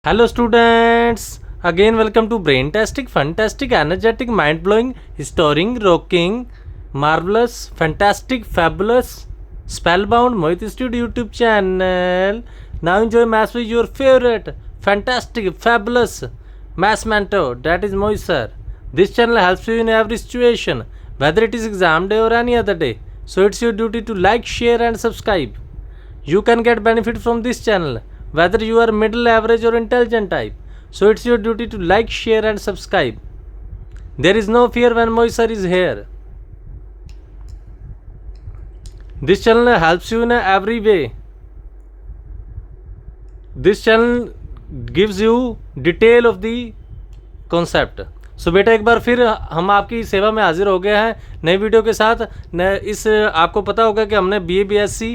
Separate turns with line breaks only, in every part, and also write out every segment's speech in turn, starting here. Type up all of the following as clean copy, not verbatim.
Hello students, again welcome to Braintastic, Fantastic, Energetic, Mind-blowing, Historing, Rocking, Marvelous, Fantastic, Fabulous, Spellbound, Mohit Institute YouTube channel. Now enjoy maths with your favorite, fantastic, fabulous maths mentor, that is Mohit sir. This channel helps you in every situation, whether it is exam day or any other day. So it's your duty to like, share and subscribe. You can get benefit from this channel whether you are middle, average or intelligent type. So it's your duty to like, share and subscribe. There is no fear when Mohit sir is here. This channel helps you in every way. This channel gives you detail of the concept. सो बेटा एक बार फिर हम आपकी सेवा में हाजिर हो गए हैं नई वीडियो के साथ। इस आपको पता होगा कि हमने BA BSc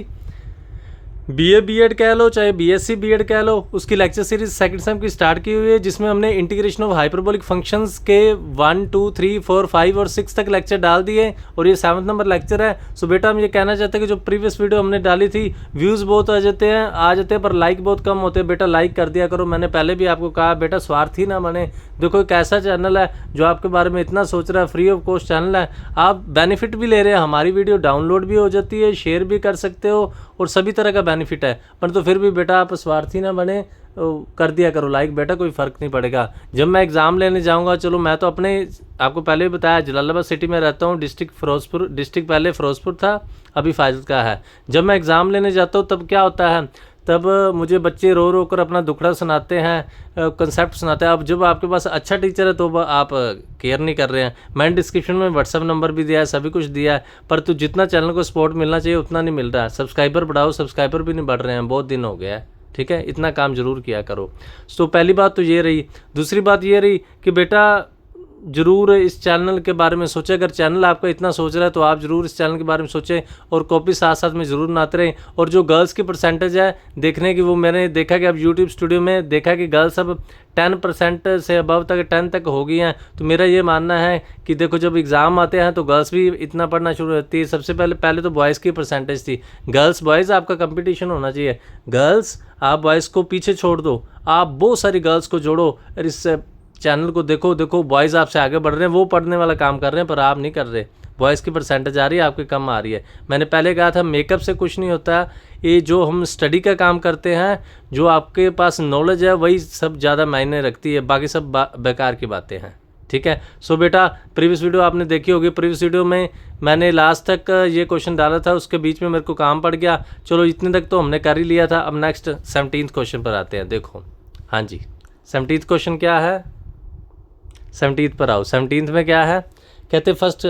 BA BEd कह लो चाहे BSc BEd कह लो, उसकी लेक्चर सीरीज सेकंड सेम की स्टार्ट की हुई है, जिसमें हमने इंटीग्रेशन ऑफ हाइपरबोलिक फंक्शंस के 1, 2, 3, 4, 5 और 6 तक लेक्चर डाल दिए और ये 7वां नंबर लेक्चर है। सो बेटा हम ये कहना चाहते हैं कि जो प्रीवियस वीडियो हमने डाली थी व्यूज़ बहुत आ जाते हैं पर लाइक बहुत कम होते हैं। बेटा लाइक कर दिया करो। मैंने पहले भी आपको कहा बेटा स्वार्थी ना बने। देखो एक ऐसा चैनल है जो आपके बारे में इतना सोच रहा है, फ्री ऑफ कॉस्ट चैनल है, आप बेनिफिट भी ले रहे हैं, हमारी वीडियो डाउनलोड भी हो जाती है, शेयर भी कर सकते हो और सभी तरह का बेनिफिट है। पर तो फिर भी बेटा आप स्वार्थी ना बने, कर दिया करो लाइक बेटा, कोई फ़र्क नहीं पड़ेगा। जब मैं एग्ज़ाम लेने जाऊंगा, चलो मैं तो अपने आपको पहले भी बताया जलालाबाद सिटी में रहता हूँ, डिस्ट्रिक्ट पहले फिरोजपुर था, अभी फाजिलका है। जब मैं एग्ज़ाम लेने जाता हूँ तब क्या होता है, तब मुझे बच्चे रो रो कर अपना दुखड़ा सुनाते हैं, कंसेप्ट सुनाते हैं। अब जब आपके पास अच्छा टीचर है तो आप केयर नहीं कर रहे हैं। मैंने डिस्क्रिप्शन में व्हाट्सअप नंबर भी दिया है, सभी कुछ दिया है, पर तो जितना चैनल को सपोर्ट मिलना चाहिए उतना नहीं मिल रहा है। सब्सक्राइबर बढ़ाओ, सब्सक्राइबर भी नहीं बढ़ रहे हैं, बहुत दिन हो गया है। ठीक है, इतना काम ज़रूर किया करो। तो पहली बात तो ये रही। दूसरी बात ये रही कि बेटा ज़रूर इस चैनल के बारे में सोचें। अगर चैनल आपका इतना सोच रहा है तो आप ज़रूर इस चैनल के बारे में सोचें और कॉपी साथ साथ में ज़रूर बनाते रहें। और जो गर्ल्स की परसेंटेज है देखने की, वो मैंने देखा कि अब यूट्यूब स्टूडियो में देखा कि गर्ल्स अब 10% से अबव तक 10 तक हो गई हैं। तो मेरा ये मानना है कि देखो जब एग्ज़ाम आते हैं तो गर्ल्स भी इतना पढ़ना शुरू होती है। सबसे पहले तो बॉयज़ की परसेंटेज थी। गर्ल्स बॉयज़ आपका कंपटीशन होना चाहिए। गर्ल्स आप बॉयज़ को पीछे छोड़ दो, आप बहुत सारी गर्ल्स को जोड़ो और इस चैनल को देखो बॉयज़ आपसे आगे बढ़ रहे हैं, वो पढ़ने वाला काम कर रहे हैं पर आप नहीं कर रहे। बॉयज़ की परसेंटेज आ रही है, आपकी कम आ रही है। मैंने पहले कहा था मेकअप से कुछ नहीं होता, ये जो हम स्टडी का काम करते हैं, जो आपके पास नॉलेज है वही सब ज़्यादा मायने रखती है, बाकी सब बेकार की बातें हैं। ठीक है। सो बेटा प्रीवियस वीडियो आपने देखी होगी। प्रीवियस वीडियो में मैंने लास्ट तक ये क्वेश्चन डाला था, उसके बीच में मेरे को काम पड़ गया। चलो इतने तक तो हमने कर ही लिया था। अब नेक्स्ट 17th क्वेश्चन पर आते हैं। देखो हाँ जी, 17th क्वेश्चन क्या है, 17th पर आओ। 17th में क्या है, कहते first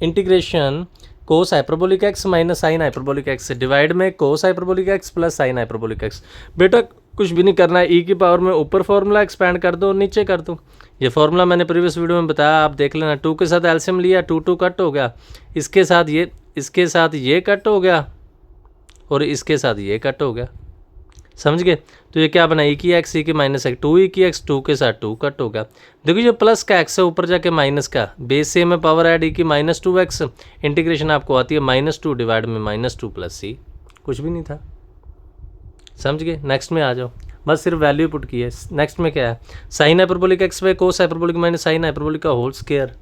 integration cos hyperbolic x minus sine hyperbolic x से डिवाइड में cos hyperbolic x plus sine hyperbolic x. बेटा कुछ भी नहीं करना है, ई की पावर में ऊपर फॉर्मूला एक्सपेंड कर दो, नीचे कर दो। ये फॉर्मूला मैंने प्रीवियस वीडियो में बताया, आप देख लेना। 2 के साथ एलसीएम लिया, 2 कट हो गया, इसके साथ ये कट हो गया और इसके साथ ये कट हो गया। समझ गए। तो ये क्या बना, ई की एक्स ई की माइनस एक्स, 2 ई की एक्स 2 के साथ 2 कट हो गया। देखो ये प्लस का एक्स है, ऊपर जाके माइनस का, बेस सेम है, पावर ऐड ई की -2x, इंटीग्रेशन आपको आती है -2 डिवाइड में -2 प्लस सी। कुछ भी नहीं था। समझ गए। नेक्स्ट में आ जाओ, बस सिर्फ वैल्यू पुट की है। नेक्स्ट में क्या है, sign hyperbolic x by cos hyperbolic minus sine hyperbolic का होल स्क्वायर।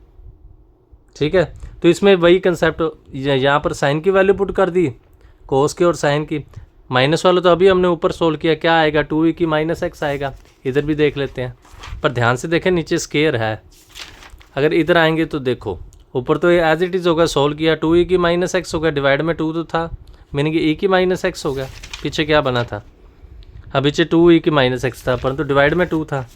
ठीक है। तो इसमें वही कंसेप्ट, यहाँ पर साइन की वैल्यू पुट कर दी, कोस की और साइन की। माइनस वाला तो अभी हमने ऊपर सोल्व किया, क्या आएगा, 2e की माइनस एक्स आएगा। इधर भी देख लेते हैं, पर ध्यान से देखें नीचे स्केयर है। अगर इधर आएंगे तो देखो ऊपर तो एज इट इज़ होगा, सोल्व किया 2e की माइनस एक्स होगा, डिवाइड में 2 तो था, मीनिंग e की माइनस एक्स हो गया। पीछे क्या बना था, अब पीछे 2e की माइनस एक्स था, परंतु डिवाइड में 2 था।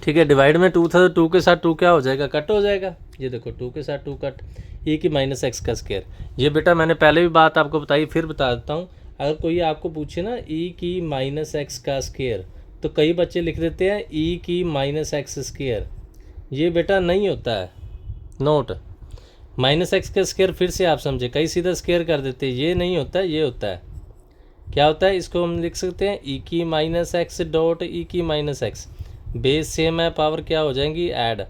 ठीक है, डिवाइड में 2 था तो 2 के साथ 2 क्या हो जाएगा, कट हो जाएगा। ये देखो 2 के साथ 2 कट, e की माइनस एक्स का स्क्वायर। ये बेटा मैंने पहले भी बात आपको बताई, फिर बता देता हूँ। अगर कोई आपको पूछे ना e की माइनस एक्स का स्क्वायर, तो कई बच्चे लिख देते हैं e की माइनस एक्स स्क्वायर। ये बेटा नहीं होता है, नोट। माइनस एक्स का स्क्वायर फिर से आप समझे, कई सीधा स्क्वायर कर देते हैं, ये नहीं होता है, ये होता है। क्या होता है, इसको हम लिख सकते हैं e की माइनस एक्स डॉट e की माइनस एक्स, बेस सेम है, पावर क्या हो जाएंगी ऐड।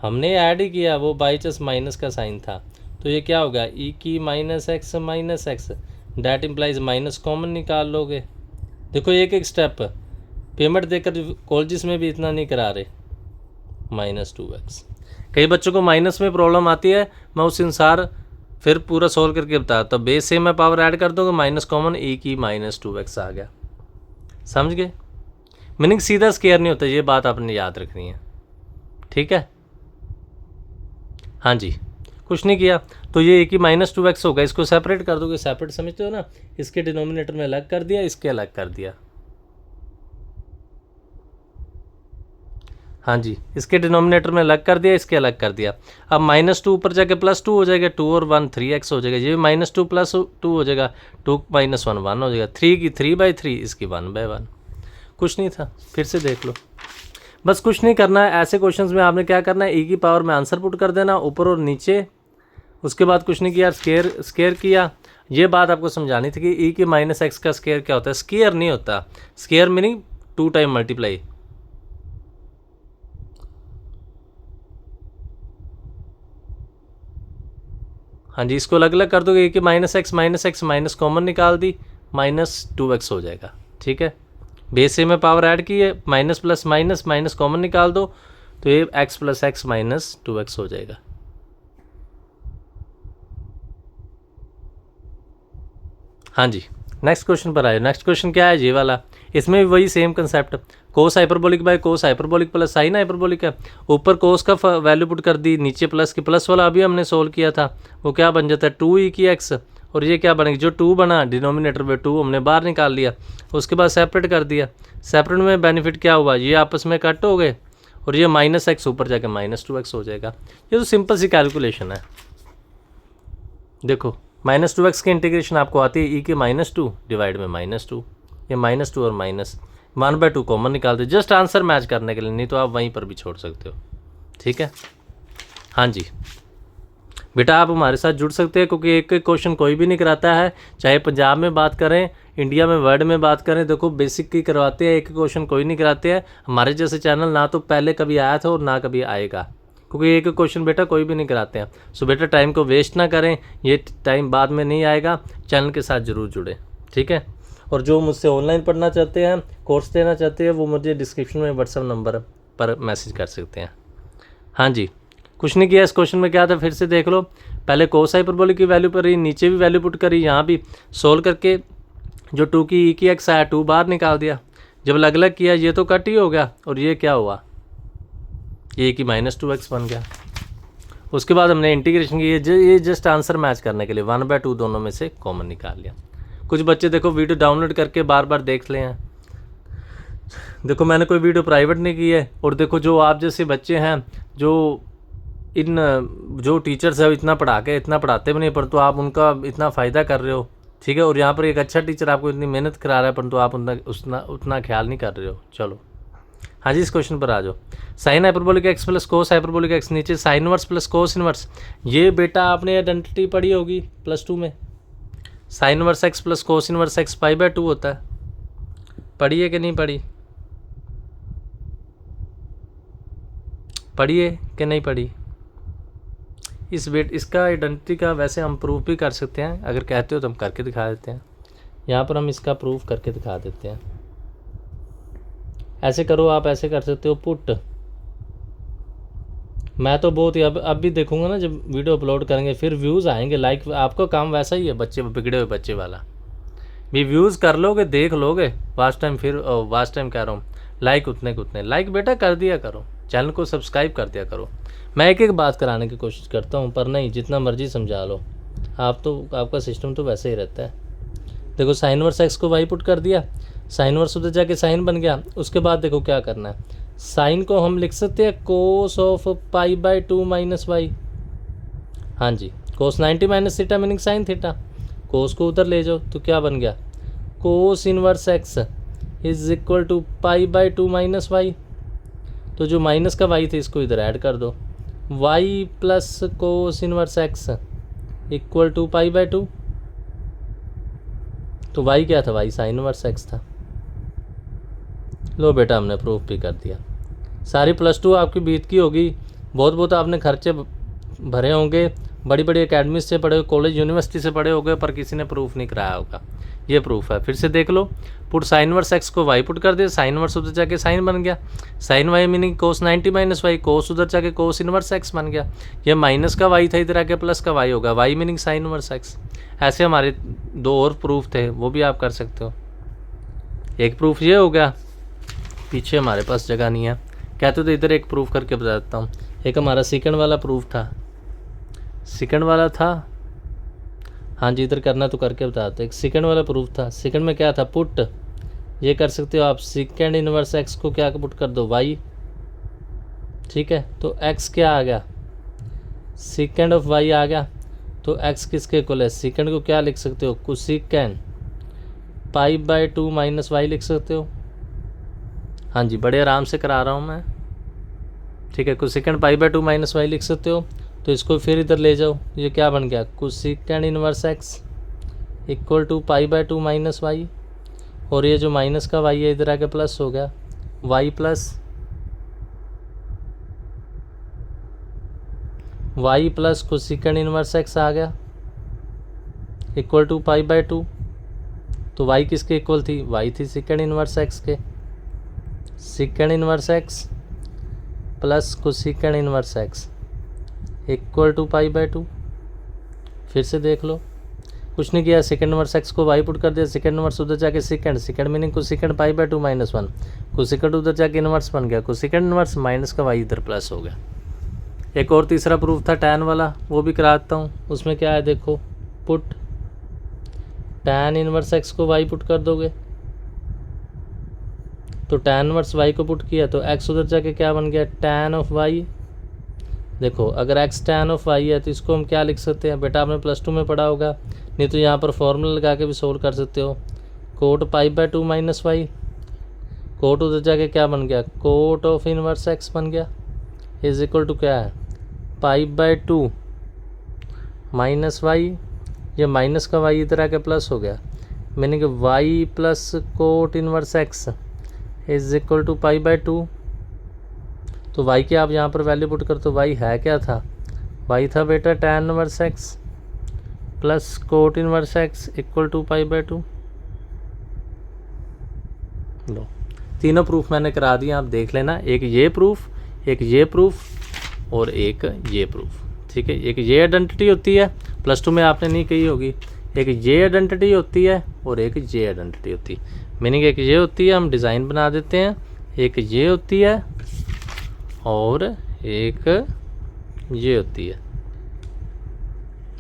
हमने ऐड ही किया, वो बाई चांस माइनस का साइन था, तो ये क्या होगा, e की minus x that implies minus common निकाल लोगे। देखो एक एक स्टेप, पेमेंट देकर कॉलेजेस में भी इतना नहीं करा रहे। -2x। कई बच्चों को माइनस में प्रॉब्लम आती है, मैं उस अनुसार फिर पूरा सोल्व करके बताया। तो बेस से मैं पावर ऐड कर दूँगा, माइनस कॉमन e की -2x आ गया। समझ गए? मीनिंग सीधा स्क्वायर नहीं होता, ये बात आपने याद रखनी है। ठीक है, हाँ जी, कुछ नहीं किया तो ये e की -2x होगा। इसको सेपरेट कर दोगे, सेपरेट समझते हो ना, इसके डिनोमिनेटर में अलग कर दिया, इसके अलग कर दिया। हाँ जी, इसके डिनोमिनेटर में अलग कर दिया, इसके अलग कर दिया। अब -2 ऊपर जाके +2 हो जाएगा, 2 और 1 3x हो जाएगा। ये -2 + 2 हो जाएगा, 2 - 1 1 हो जाएगा। 3 की 3/3, इसकी 1/1। कुछ नहीं था, फिर से देख लो। बस कुछ नहीं करना है। ऐसे क्वेश्चंस में आपने क्या करना है, e की पावर में आंसर पुट कर देना ऊपर और नीचे। उसके बाद कुछ नहीं किया, स्केयर किया। ये बात आपको समझानी थी कि e के -x का स्केयर क्या होता है। स्केयर नहीं होता, स्केयर मीनिंग 2 टाइम मल्टीप्लाई। हाँ जी, इसको अलग अलग कर दोगे, e के -x माइनस कॉमन निकाल दी, -2x हो जाएगा। ठीक है, बेस से में पावर ऐड की है, minus plus minus, minus common निकाल दो तो ये x + x -2x हो जाएगा। हाँ जी, नेक्स्ट क्वेश्चन पर आए। नेक्स्ट क्वेश्चन क्या है, ये वाला। इसमें भी वही same concept, cos hyperbolic by cos hyperbolic plus sine hyperbolic है। ऊपर कोस का वैल्यू पुट कर दी, नीचे प्लस की। प्लस वाला अभी हमने सोल्व किया था, वो क्या बन जाता है 2e की x, और ये क्या बनेगी, जो 2 बना डिनोमिनेटर में 2 हमने बाहर निकाल लिया। उसके बाद सेपरेट कर दिया। सेपरेट में बेनिफिट क्या हुआ, ये आपस में कट हो गए और ये -x ऊपर जाके -2x हो जाएगा। ये तो सिंपल सी कैलकुलेशन है। देखो -2x की इंटीग्रेशन आपको आती है e के -2 डिवाइड में -2, ये -2 और -1/2 कॉमन निकाल दो, जस्ट आंसर मैच करने के लिए, नहीं तो आप वहीं पर भी छोड़ सकते हो। ठीक है, हाँ जी बेटा, आप हमारे साथ जुड़ सकते हैं क्योंकि एक एक क्वेश्चन कोई भी नहीं कराता है, चाहे पंजाब में बात करें, इंडिया में वर्ल्ड में बात करें। देखो बेसिक की करवाते हैं, एक क्वेश्चन कोई नहीं कराते हैं। हमारे जैसे चैनल ना तो पहले कभी आया था और ना कभी आएगा, क्योंकि एक क्वेश्चन बेटा कोई भी नहीं कराते हैं। सो बेटा टाइम को वेस्ट ना करें, ये टाइम बाद में नहीं आएगा, चैनल के साथ ज़रूर जुड़े। ठीक है, और जो मुझसे ऑनलाइन पढ़ना चाहते हैं, कोर्स देना चाहते हैं, वो मुझे डिस्क्रिप्शन में व्हाट्सएप नंबर पर मैसेज कर सकते हैं। हाँ जी, कुछ नहीं किया। इस क्वेश्चन में क्या था, फिर से देख लो। पहले कोस हाइपरबोलिक की वैल्यू पर ही, नीचे भी वैल्यू पुट करी, यहाँ भी सोल्व करके जो 2 की e की x आया 2 बाहर निकाल दिया। जब अलग अलग किया ये तो कट ही हो गया, और ये क्या हुआ, ये की -2x बन गया। उसके बाद हमने इंटीग्रेशन की, ये जस्ट आंसर मैच करने के लिए 1/2 दोनों में से कॉमन निकाल लिया। कुछ बच्चे देखो वीडियो डाउनलोड करके बार बार देख ले हैं। देखो मैंने कोई वीडियो प्राइवेट नहीं की है, और देखो जो आप जैसे बच्चे हैं, जो टीचर्स है इतना पढ़ाते भी नहीं, परंतु आप उनका इतना फ़ायदा कर रहे हो। ठीक है, और यहाँ पर एक अच्छा टीचर आपको इतनी मेहनत करा रहा है, परंतु आप उतना ख्याल नहीं कर रहे हो। चलो हाँ जी, इस क्वेश्चन पर आ जाओ। Sine hyperbolic x plus cos hyperbolic x, नीचे sine inverse plus cos inverse. ये बेटा आपने आइडेंटिटी पढ़ी होगी +2 में। Sine inverse x plus cos inverse x π/2 होता है। पढ़ी है कि नहीं पढ़ी, पढ़ी है कि नहीं पढ़ी। इसका आइडेंटिटी का वैसे हम प्रूफ भी कर सकते हैं, अगर कहते हो तो हम करके दिखा देते हैं। यहाँ पर हम इसका प्रूफ करके दिखा देते हैं। ऐसे करो, आप ऐसे कर सकते हो, पुट। मैं तो बहुत ही अब भी देखूंगा ना, जब वीडियो अपलोड करेंगे फिर व्यूज़ आएंगे, लाइक। आपका काम वैसा ही है, बच्चे बिगड़े हुए बच्चे वाला भी व्यूज़ कर लोगे, देख लोगे वास्ट टाइम कह रहा हूँ, लाइक उतने के उतने लाइक बेटा कर दिया करो, चैनल को सब्सक्राइब कर दिया करो। मैं एक एक बात कराने की कोशिश करता हूँ, पर नहीं, जितना मर्जी समझा लो आपका सिस्टम तो वैसे ही रहता है। देखो साइन इनवर्स x को y पुट कर दिया, साइन इनवर्स उधर जाके साइन बन गया। उसके बाद देखो क्या करना है, साइन को हम लिख सकते हैं कोस ऑफ π/2 - y। हाँ जी, cos 90 - theta meaning sine theta. Cos को उधर ले जाओ तो क्या बन गया, cos inverse x is equal to π/2 - y। तो जो माइनस का y थे इसको इधर ऐड कर दो, y plus cos inverse x equal to π/2। तो y क्या था, y साइन इनवर्स x था। लो बेटा हमने प्रूफ भी कर दिया। सारी +2 आपकी बीत की होगी, बहुत आपने खर्चे भरे होंगे, बड़ी बड़ी एकेडमी से पढ़े, कॉलेज यूनिवर्सिटी से पढ़े होंगे, पर किसी ने प्रूफ नहीं कराया होगा। ये प्रूफ है। फिर से देख लो, पुट साइन इनवर्स एक्स को वाई पुट कर दिया, साइन इनवर्स उधर जाके साइन बन गया, साइन वाई मीनिंग कोस 90 माइनस वाई, कोस उधर जाके कोस इनवर्स एक्स बन गया। ये माइनस का वाई था, इधर आके प्लस का वाई होगा, y meaning sine inverse x. ऐसे हमारे 2 और प्रूफ थे, वो भी आप कर सकते हो। एक प्रूफ ये हो गया, पीछे हमारे पास जगह नहीं है, कहते तो इधर एक प्रूफ करके बता देता हूँ। एक हमारा सेकंड वाला प्रूफ था, सेकंड वाला था, हाँ जी इधर करना तो करके बताते। एक सेकंड वाला प्रूफ था, सेकंड में क्या था, पुट, ये कर सकते हो आप, सेकंड इनवर्स एक्स को क्या पुट कर दो, वाई, ठीक है। तो एक्स क्या आ गया, सेकंड ऑफ वाई आ गया, तो एक्स किसके इक्वल है, सेकंड को क्या लिख सकते हो, cosecant pi by 2 minus y लिख सकते हो। हाँ जी बड़े आराम से करा रहा हूँ मैं, ठीक है। Cosecant pi by 2 minus y लिख सकते हो। तो इसको फिर इधर ले जाओ, ये क्या बन गया, cosecant inverse x equal to pi by 2 minus y, और ये जो माइनस का वाई है इधर आके प्लस हो गया, y plus cosecant inverse x आ गया इक्वल टू पाई बाय 2। तो वाई किसके इक्वल थी, वाई थी सेकेंड इनवर्स एक्स के, secant inverse x plus cosecant inverse x equal to pi by 2। फिर से देख लो, कुछ नहीं किया, सेकेंड इनवर्स एक्स को वाई पुट कर दिया, सेकेंड इनवर्स उधर जाके secant meaning cosecant pi by 2 minus 1, cosecant उधर जाके इनवर्स बन गया, कोसेकेंड इनवर्स माइनस का वाई इधर प्लस हो गया। एक और तीसरा प्रूफ था टैन वाला, वो भी कराता हूँ। उसमें क्या है देखो, पुट टैन इनवर्स एक्स को वाई पुट कर दोगे, तो टैन इनवर्स वाई को पुट किया तो एक्स उधर जाके क्या बन गया, टैन ऑफ वाई। देखो अगर एक्स टैन ऑफ वाई है तो इसको हम क्या लिख सकते हैं, बेटा आपने +2 में पढ़ा होगा, नहीं तो यहाँ पर फॉर्मूला लगा के भी सोल्व कर सकते हो। Cot pi by 2 minus y, cot उधर जाके क्या बन गया, कोट ऑफ इनवर्स एक्स बन गया, इज इक्वल टू क्या है, पाई बाय 2 माइनस वाई, ये माइनस का वाई इधर आके प्लस हो गया, meaning y plus cot inverse x is equal to pi by 2। तो y की आप यहाँ पर वैल्यू पुट कर, तो y है क्या था, y था बेटा tan inverse x plus cot inverse x equal to pi by 2। लो तीनों प्रूफ मैंने करा दिए, आप देख लेना, एक ये प्रूफ, एक ये प्रूफ और एक ये प्रूफ, ठीक है। एक ये आइडेंटिटी होती है, +2 में आपने नहीं कही होगी, एक ये आइडेंटिटी होती है और एक ये आइडेंटिटी होती है। मीनिंग एक ये होती है, हम डिज़ाइन बना देते हैं, एक ये होती है और एक ये होती है।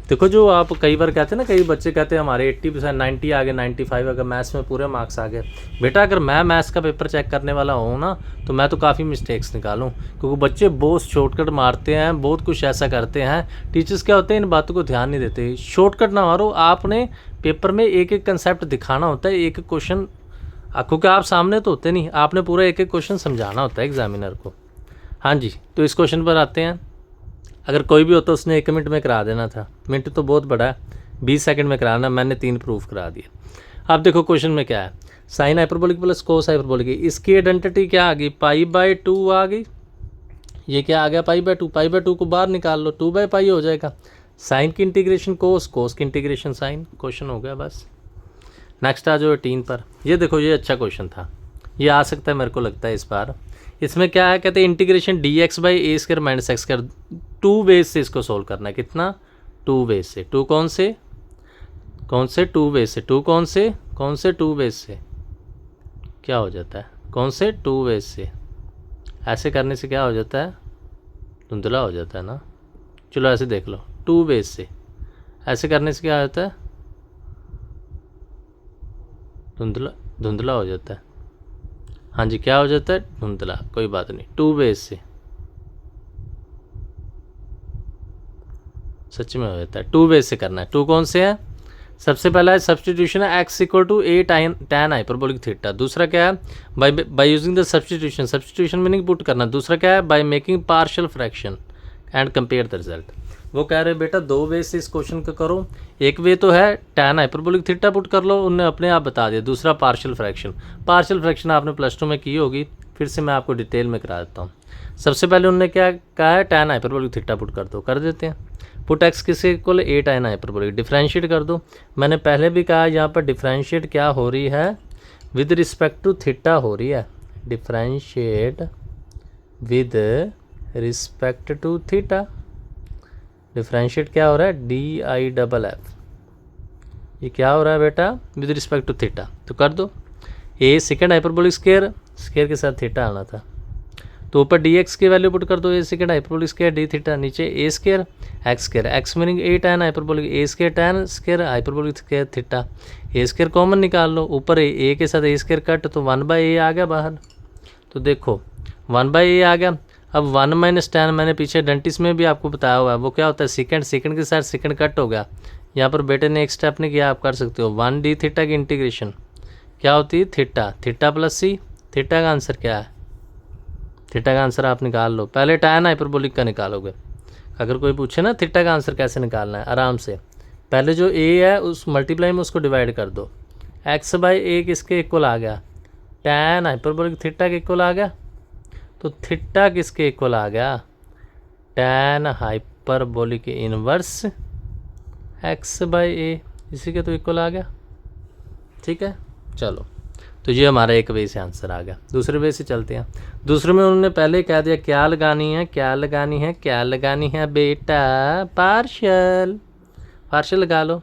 देखो जो आप कई बार कहते हैं ना, कई बच्चे कहते हैं हमारे 80% 90 आ गए, 95 अगर मैथ्स में पूरे मार्क्स आ गए। बेटा अगर मैं मैथ्स का पेपर चेक करने वाला हूँ ना, तो मैं तो काफ़ी मिस्टेक्स निकालूँ, क्योंकि बच्चे बहुत शॉर्टकट मारते हैं, बहुत कुछ ऐसा करते हैं। टीचर्स क्या होते हैं, इन बातों को ध्यान नहीं देते। शॉर्टकट ना मारो, आपने पेपर में एक एक कंसेप्ट दिखाना होता है, एक एक क्वेश्चन, क्योंकि आप सामने तो होते नहीं, आपने पूरा एक एक क्वेश्चन समझाना होता है एग्जामिनर को। हाँ जी, तो इस क्वेश्चन पर आते हैं। अगर कोई भी होता उसने 1 मिनट में करा देना था, मिनट तो बहुत बड़ा है, 20 सेकंड में कराना, मैंने 3 प्रूफ करा दिया। अब देखो क्वेश्चन में क्या है, sine hyperbolic plus cos hyperbolic, इसकी आइडेंटिटी क्या आ गई, पाई बाय 2 आ गई। ये क्या आ गया, पाई बाय 2, पाई बाय 2 को बाहर निकाल लो, 2 बाय पाई हो जाएगा। साइन की इंटीग्रेशन कोस, कोस की इंटीग्रेशन साइन, क्वेश्चन हो गया बस। नेक्स्ट आ जाओ 18 पर। ये देखो ये अच्छा क्वेश्चन था, ये आ सकता है मेरे को लगता है इस बार। इसमें क्या है, कहते हैं integration dx by A square minus x square, 2 base से इसको सोल्व करना है। कितना, 2 बेस से। 2 कौन से 2 बेस से, 2 कौन से 2 बेस से, क्या हो जाता है, कौन से 2 बेस से। ऐसे करने से क्या हो जाता है, धुंधला हो जाता है ना। चलो ऐसे देख लो, 2 बेस से, ऐसे करने से क्या होता है, धुंधला हो जाता है। हाँ जी, क्या हो जाता है, धुंधला, कोई बात नहीं। 2 बेस से सच में हो जाता है, 2 बेस से करना है। 2 कौन से है, सबसे पहला है सब्सटीट्यूशन है, x equal to a tan hyperbolic theta. दूसरा क्या है, by using the substitution meaning put करना। दूसरा क्या है, by making partial fraction and compare the result. वो कह रहे बेटा 2 वे से इस क्वेश्चन को करो। एक वे तो है tan हाइपरबोलिक थीटा पुट कर लो, उन्हें अपने आप बता दिया। दूसरा पार्शियल फ्रैक्शन आपने +2 में की होगी, फिर से मैं आपको डिटेल में करा देता हूँ। सबसे पहले उन्होंने क्या कहा है, tan हाइपरबोलिक थीटा पुट कर दो, कर देते हैं। पुट x किसके equal, a tan hyperbolic, differentiate कर दो। मैंने पहले भी कहा यहाँ पर डिफ्रेंशिएट क्या हो रही है, विद रिस्पेक्ट टू थीटा हो रही है, differentiate with respect to theta. Differentiate क्या हो रहा है, DIFF, ये क्या हो रहा है बेटा, विद रिस्पेक्ट टू थीटा। तो कर दो, a second hyperbolic square, square के साथ थीटा आना था, तो ऊपर dx की वैल्यू पुट कर दो, a second hyperbolic square d theta, नीचे a square x square, x meaning a tan hyperbolic, a square tan square hyperbolic square theta, a square common निकाल लो, ऊपर ए के साथ ए स्क्वायर कट, तो 1/a आ गया बाहर। तो देखो 1/a आ गया। अब 1 - tan मैंने पीछे डेंटिस्ट में भी आपको बताया हुआ है, वो क्या होता है, सेकंड, सेकंड के साथ सेकंड कट हो गया। यहाँ पर बेटे ने एक स्टेप ने किया, आप कर सकते हो 1d थीटा की इंटीग्रेशन क्या होती है, थीटा, थीटा प्लस सी। थीटा का आंसर क्या है, थीटा का आंसर आप निकाल लो, पहले tan हाइपरबोलिक का निकालोगे। अगर कोई पूछे ना थीटा का आंसर कैसे निकालना है, आराम से पहले जो a है उस मल्टीप्लाई में उसको डिवाइड कर दो, x/a किसके इक्वल आ गया, tan हाइपरबोलिक थीटा के इक्वल आ गया। तो थीटा किसके इक्वल आ गया, tan हाइपरबोलिक इनवर्स x/a, इसी के तो इक्वल आ गया। ठीक है, चलो, तो ये हमारा एक वे से आंसर आ गया। दूसरे वे से चलते हैं। दूसरे में उन्होंने पहले कह दिया क्या लगानी है, क्या लगानी है, क्या लगानी है बेटा, पार्शियल, पार्शियल लगा लो।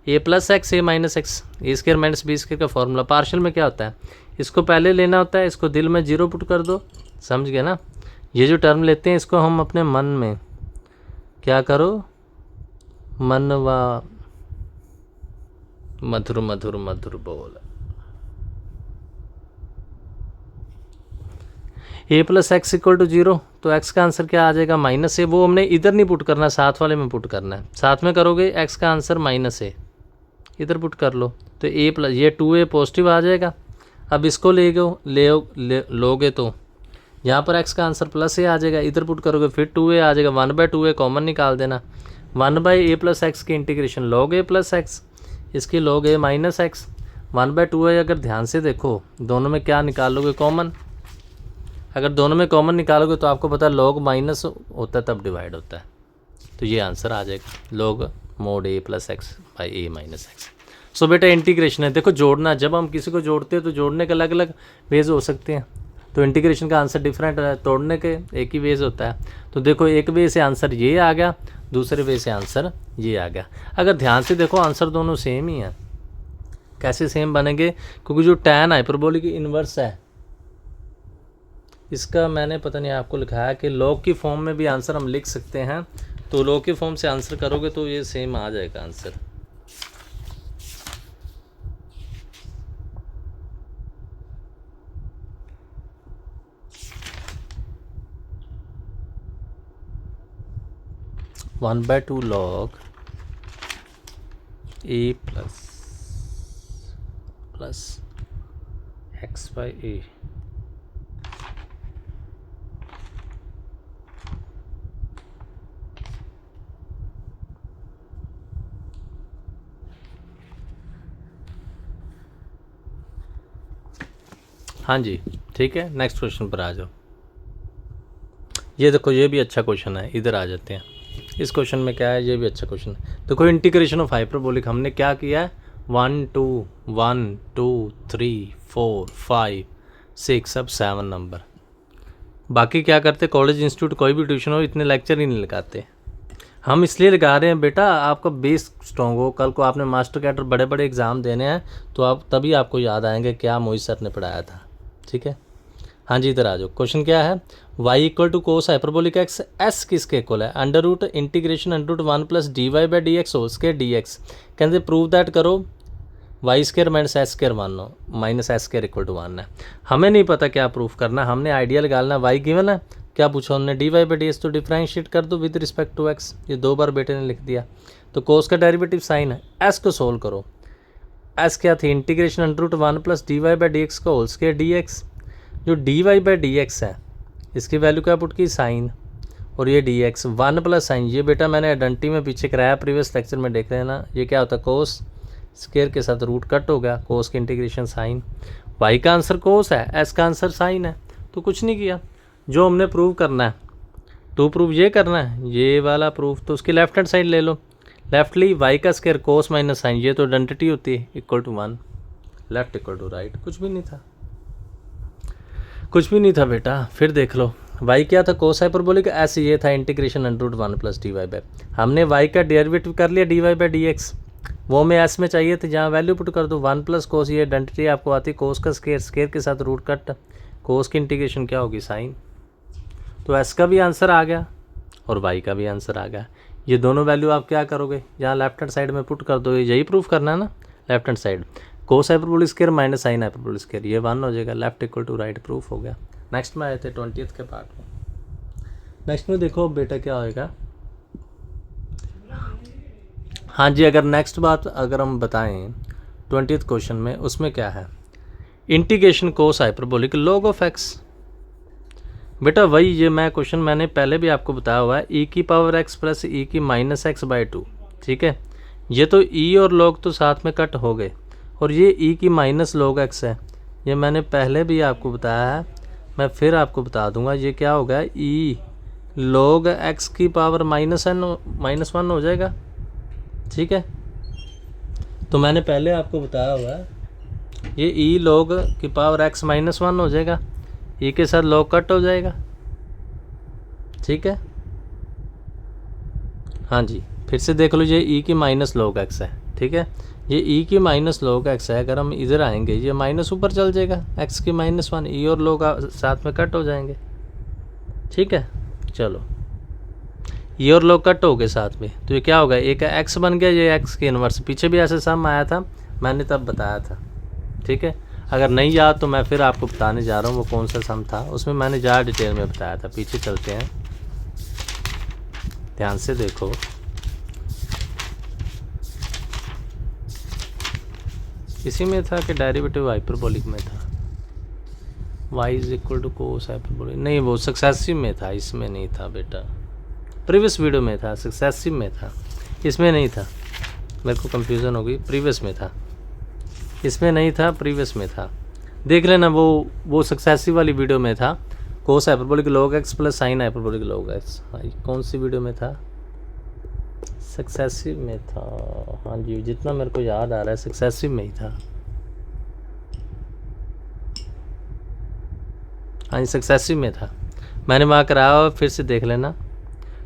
a + x a - x, a² - b² का फॉर्मूला। पार्शियल में क्या होता है, इसको पहले लेना होता है, इसको दिल में 0 पुट कर दो, समझ गए ना। ये जो टर्म लेते हैं इसको हम अपने मन में क्या करो, मनवा, मधुर मधुर मधुर बोल। a + x = 0, तो x का आंसर क्या आ जाएगा, -a। वो हमने इधर नहीं पुट करना, साथ वाले में पुट करना है। साथ में करोगे x का आंसर -a, इधर पुट कर लो, तो a+ ये 2a पॉजिटिव आ जाएगा। अब इसको लोगे तो यहाँ पर x का आंसर +a आ जाएगा, इधर पुट करोगे फिर 2a आ जाएगा, 1/2a कॉमन निकाल देना। 1/a + x की इंटीग्रेशन log a + x, इसकी log a - x, 1/2a। अगर ध्यान से देखो दोनों में क्या निकालोगे, कॉमन। अगर दोनों में कॉमन निकालोगे तो आपको पता है log माइनस होता है तब डिवाइड होता है, तो ये आंसर आ जाएगा log mod a + x/a - x। सो बेटा इंटीग्रेशन है, देखो जोड़ना, जब हम किसी को जोड़ते हैं तो जोड़ने के अलग अलग वेज हो सकते हैं, तो इंटीग्रेशन का आंसर डिफरेंट है, तोड़ने के एक ही वेज होता है। तो देखो एक वे से आंसर ये आ गया, दूसरे वे से आंसर ये आ गया। अगर ध्यान से देखो आंसर दोनों सेम ही है। कैसे सेम बनेंगे, क्योंकि जो tan हाइपरबोलिक इनवर्स है इसका मैंने पता नहीं आपको लिखा है कि log की फॉर्म में भी आंसर हम लिख सकते हैं, तो log की फॉर्म से आंसर करोगे तो ये सेम आ जाएगा answer. One by 2 log a plus x/a। हाँ जी, ठीक है, नेक्स्ट क्वेश्चन पर आ जाओ। ये देखो ये भी अच्छा क्वेश्चन है, इधर आ जाते हैं। इस क्वेश्चन में क्या है, ये भी अच्छा क्वेश्चन है। देखो इंटीग्रेशन ऑफ हाइपरबोलिक हमने क्या किया है, 1 2 3 4 5 6 अब 7 नंबर। बाकी क्या करते, कॉलेज इंस्टीट्यूट कोई भी ट्यूशन हो इतने लेक्चर ही नहीं लगाते। हम इसलिए लगा रहे हैं बेटा आपका बेस स्ट्रॉन्ग हो, कल को आपने मास्टर कैडर बड़े बड़े एग्ज़ाम देने हैं तो आप तभी आपको याद आएंगे क्या मोहित सर ने पढ़ाया था। ठीक है, हाँ जी इधर आ जाओ। क्वेश्चन क्या है, y = cos hyperbolic x, s किसके इक्वल है, √= (1 + dy/dx होल स्क्वायर dx। कहते प्रूव दैट करो y² - s² 1 - s² = 1 है। हमें नहीं पता क्या प्रूफ करना, हमने आइडिया लगा लेना। y गिवन है, क्या पूछा उन्होंने, dy/dx, तो डिफ्रेंशिएट कर दो विद रिस्पेक्ट टू x। ये 2 बार बेटे ने लिख दिया। तो cos का डेरिवेटिव साइन है, s को सोल्व करो। s क्या थी, इंटीग्रेशन √1 + dy/dx का होल स्क्वायर dx। जो dy/dx है इसकी वैल्यू क्या पुट की, साइन, और ये dx 1 + साइन। ये बेटा मैंने आइडेंटिटी में पीछे कराया, प्रीवियस लेक्चर में देख लेना। ये क्या होता है, कोस स्क्वायर के साथ रूट कट हो गया, कोस की इंटीग्रेशन साइन। y का आंसर कोस है, s का आंसर साइन है, तो कुछ नहीं किया। जो हमने प्रूव करना है, टू प्रूव ये करना है, ये वाला प्रूफ, तो उसकी लेफ्ट हैंड साइड ले लो। लेफ्ट ली वाई का स्क्वायर कोस माइनस साइन, ये तो आइडेंटिटी होती है, equal to 1, left equal to right. कुछ भी नहीं था, कुछ भी नहीं था बेटा। फिर देख लो y क्या था, कोस हाइपरबोलिक, एस ये था integration under root 1 plus d y by. हमने y का डेरिवेटिव कर लिया d y by d x, वो में s में चाहिए थे, जहाँ वैल्यू पुट कर दो 1 प्लस कोस, ये आइडेंटिटी आपको आती है कोस का स्क्वायर, स्क्वायर के साथ रूट कट, कोस की इंटीग्रेशन क्या होगी साइन। तो s का भी आंसर आ गया और y का भी आंसर आ गया। ये दोनों वैल्यू आप क्या करोगे, यहाँ लेफ्ट हैंड साइड में पुट कर दो, यही प्रूफ करना है ना। Left hand side cos hyperbolic square minus sine hyperbolic square, ये 1 हो जाएगा, left equal to right, proof हो गया। नेक्स्ट में आए थे 20th के पार्ट में। नेक्स्ट में देखो बेटा क्या होएगा। हाँ जी, अगर नेक्स्ट बात अगर हम बताएं 20th क्वेश्चन में, उसमें क्या है, integration cos hyperbolic log of x. बेटा वही ये मैं क्वेश्चन मैंने पहले भी आपको बताया हुआ है, ई की पावर एक्स प्लस ई की माइनस एक्स बाई 2, ठीक है। ये तो ई और लॉग तो साथ में कट हो गए, और ये ई की माइनस लॉग एक्स है, ये मैंने पहले भी आपको बताया है, मैं फिर आपको बता दूंगा। ये क्या होगा, ई लॉग एक्स की पावर माइनस 1 हो जाएगा, ठीक है। तो मैंने पहले आपको बताया हुआ है, ये ई लॉग की पावर एक्स माइनस 1 हो जाएगा, ई के साथ लॉग कट हो जाएगा, ठीक है। हाँ जी, फिर से देख लो, ये ई की माइनस लॉग एक्स है, ठीक है। ये ई की माइनस लॉग एक्स है, अगर हम इधर आएंगे ये माइनस ऊपर चल जाएगा, एक्स की माइनस 1, ई और लॉग साथ में कट हो जाएंगे, ठीक है। चलो ई और लॉग कट हो गए साथ में, तो ये क्या होगा, एक एक्स बन गया, ये एक्स की इन्वर्स। पीछे भी ऐसे सम आया था, मैंने तब बताया था, ठीक है। अगर नहीं याद तो मैं फिर आपको बताने जा रहा हूँ वो कौन सा सम था, उसमें मैंने ज़्यादा डिटेल में बताया था। पीछे चलते हैं, ध्यान से देखो। इसी में था कि डेरिवेटिव हाइपरबोलिक में था, y is equal to cos hyperbolic, नहीं वो सक्सेसिव में था, इसमें नहीं था बेटा। प्रीवियस वीडियो में था, सक्सेसिव में था, इसमें नहीं था, मेरे को कंफ्यूजन हो गई। प्रीवियस में था, इसमें नहीं था, प्रीवियस में था, देख लेना। वो सक्सेसिव वाली वीडियो में था, cos hyperbolic log x plus sine hyperbolic log x. हाँ, कौन सी वीडियो में था, सक्सेसिव में था। हाँ जी, जितना मेरे को याद आ रहा है सक्सेसिव में ही था। हाँ जी, सक्सेसिव में था, मैंने वहाँ कराया, फिर से देख लेना।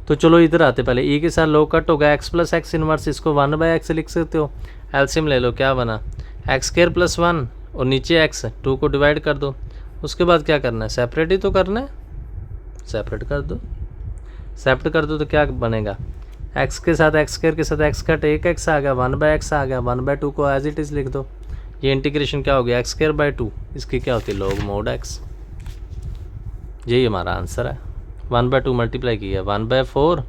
तो चलो इधर आते, पहले ई के साथ लॉग कट होगा, एक्स प्लस एक्स इनवर्स, इसको 1/x लिख सकते हो। एलसीएम ले लो, क्या बना, एक्स स्क्वायर प्लस 1 और नीचे एक्स, 2 को डिवाइड कर दो। उसके बाद क्या करना है, सेपरेट ही तो करना है, सेपरेट कर दो। सेपरेट कर दो तो क्या बनेगा, एक्स के साथ एक्स स्क्वायर के साथ एक्स कट, एक एक्स आ गया, 1/x आ गया, 1/2 को एज इट इज़ लिख दो। ये इंटीग्रेशन क्या हो गया, एक्स स्क्वायर बाई 2, इसकी क्या होती है लॉग मोड एक्स। यही हमारा आंसर है। 1/2 मल्टीप्लाई किया 1/4,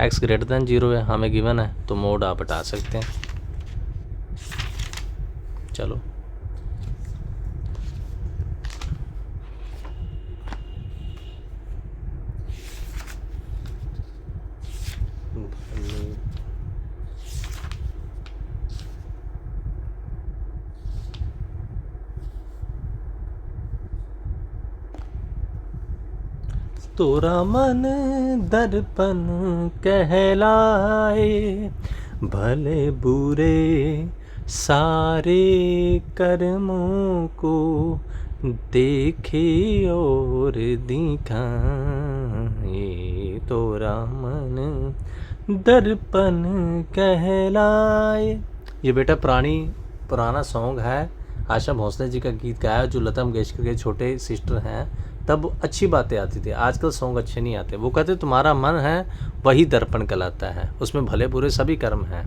एक्स ग्रेटर दैन 0 है, हमें गिवन है, तो मोड आप हटा सकते हैं। चलो तोरा मन दर्पण कहलाए, भले बुरे सारे कर्मों को देखे और दिखाए, तोरा मन दर्पण कहलाए। ये बेटा पुराना सॉन्ग है, आशा भोसले जी का गीत गाया, जो लता मंगेशकर के छोटे सिस्टर हैं, तब अच्छी बातें आती थी। आजकल सॉन्ग अच्छे नहीं आते। वो कहते तुम्हारा मन है वही दर्पण कहलाता है, उसमें भले बुरे सभी कर्म हैं।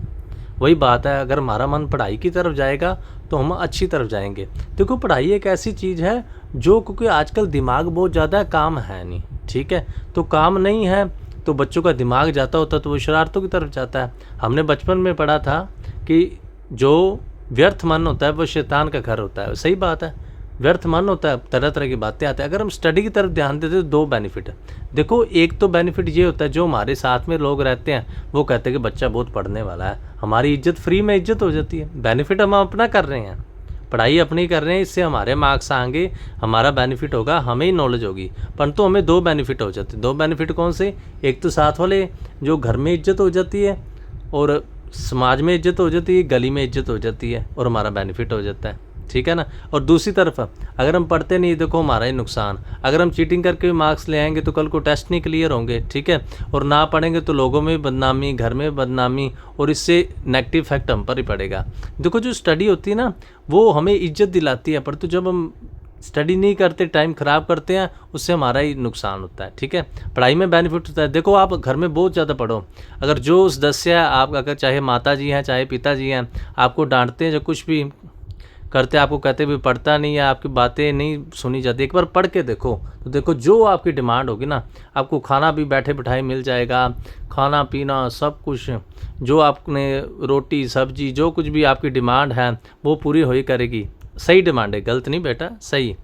वही बात है, अगर हमारा मन पढ़ाई की तरफ जाएगा तो हम अच्छी तरफ जाएंगे। देखो पढ़ाई एक ऐसी चीज़ है जो, क्योंकि आजकल दिमाग बहुत ज़्यादा काम है नहीं, ठीक है। तो काम नहीं है तो बच्चों का दिमाग जाता होता तो वो शरारतों की तरफ जाता है। हमने बचपन में पढ़ा था कि जो व्यर्थ मन होता है वो शैतान का घर होता है। सही बात है, व्यर्थ मन होता है, तरह तरह की बातें आती हैं। अगर हम स्टडी की तरफ ध्यान देते तो 2 बेनिफिट है। देखो एक तो बेनिफिट ये होता है, जो हमारे साथ में लोग रहते हैं वो कहते हैं कि बच्चा बहुत पढ़ने वाला है, हमारी इज्जत, फ्री में इज्जत हो जाती है, बेनिफिट हम अपना कर रहे हैं। पढ़ाई अपनी कर रहे हैं, इससे हमारे मार्क्स आएंगे, हमारा बेनिफिट होगा, हमें ही नॉलेज होगी। परंतु हमें 2 बेनिफिट हो जाते हैं। 2 बेनिफिट कौन से? एक तो साथ वाले जो घर में इज्जत हो जाती है और समाज में इज्जत हो जाती है, गली में इज्जत हो जाती है और हमारा बेनिफिट हो जाता है, ठीक है ना। और दूसरी तरफ अगर हम पढ़ते नहीं, देखो हमारा ही नुकसान। अगर हम चीटिंग करके मार्क्स ले आएंगे तो कल को टेस्ट नहीं क्लियर होंगे, ठीक है। और ना पढ़ेंगे तो लोगों में बदनामी, घर में बदनामी, और इससे नेगेटिव इफेक्ट हम पर ही पड़ेगा। देखो जो स्टडी होती है ना, वो हमें इज्जत दिलाती है, पर तो जब हम स्टडी नहीं करते, टाइम ख़राब करते हैं, उससे हमारा ही नुकसान होता है, ठीक है। पढ़ाई में बेनिफिट होता है। देखो आप घर में बहुत ज़्यादा पढ़ो, अगर जो सदस्य आप, अगर चाहे माता जी हैं चाहे पिताजी हैं, आपको डांटते हैं, जो कुछ भी करते आपको कहते भी पढ़ता नहीं है, आपकी बातें नहीं सुनी जाती, एक बार पढ़ के देखो तो देखो जो आपकी डिमांड होगी ना, आपको खाना भी बैठे बिठाए मिल जाएगा, खाना पीना सब कुछ, जो आपने रोटी सब्जी जो कुछ भी आपकी डिमांड है वो पूरी हो ही करेगी। सही डिमांड है, गलत नहीं बेटा, सही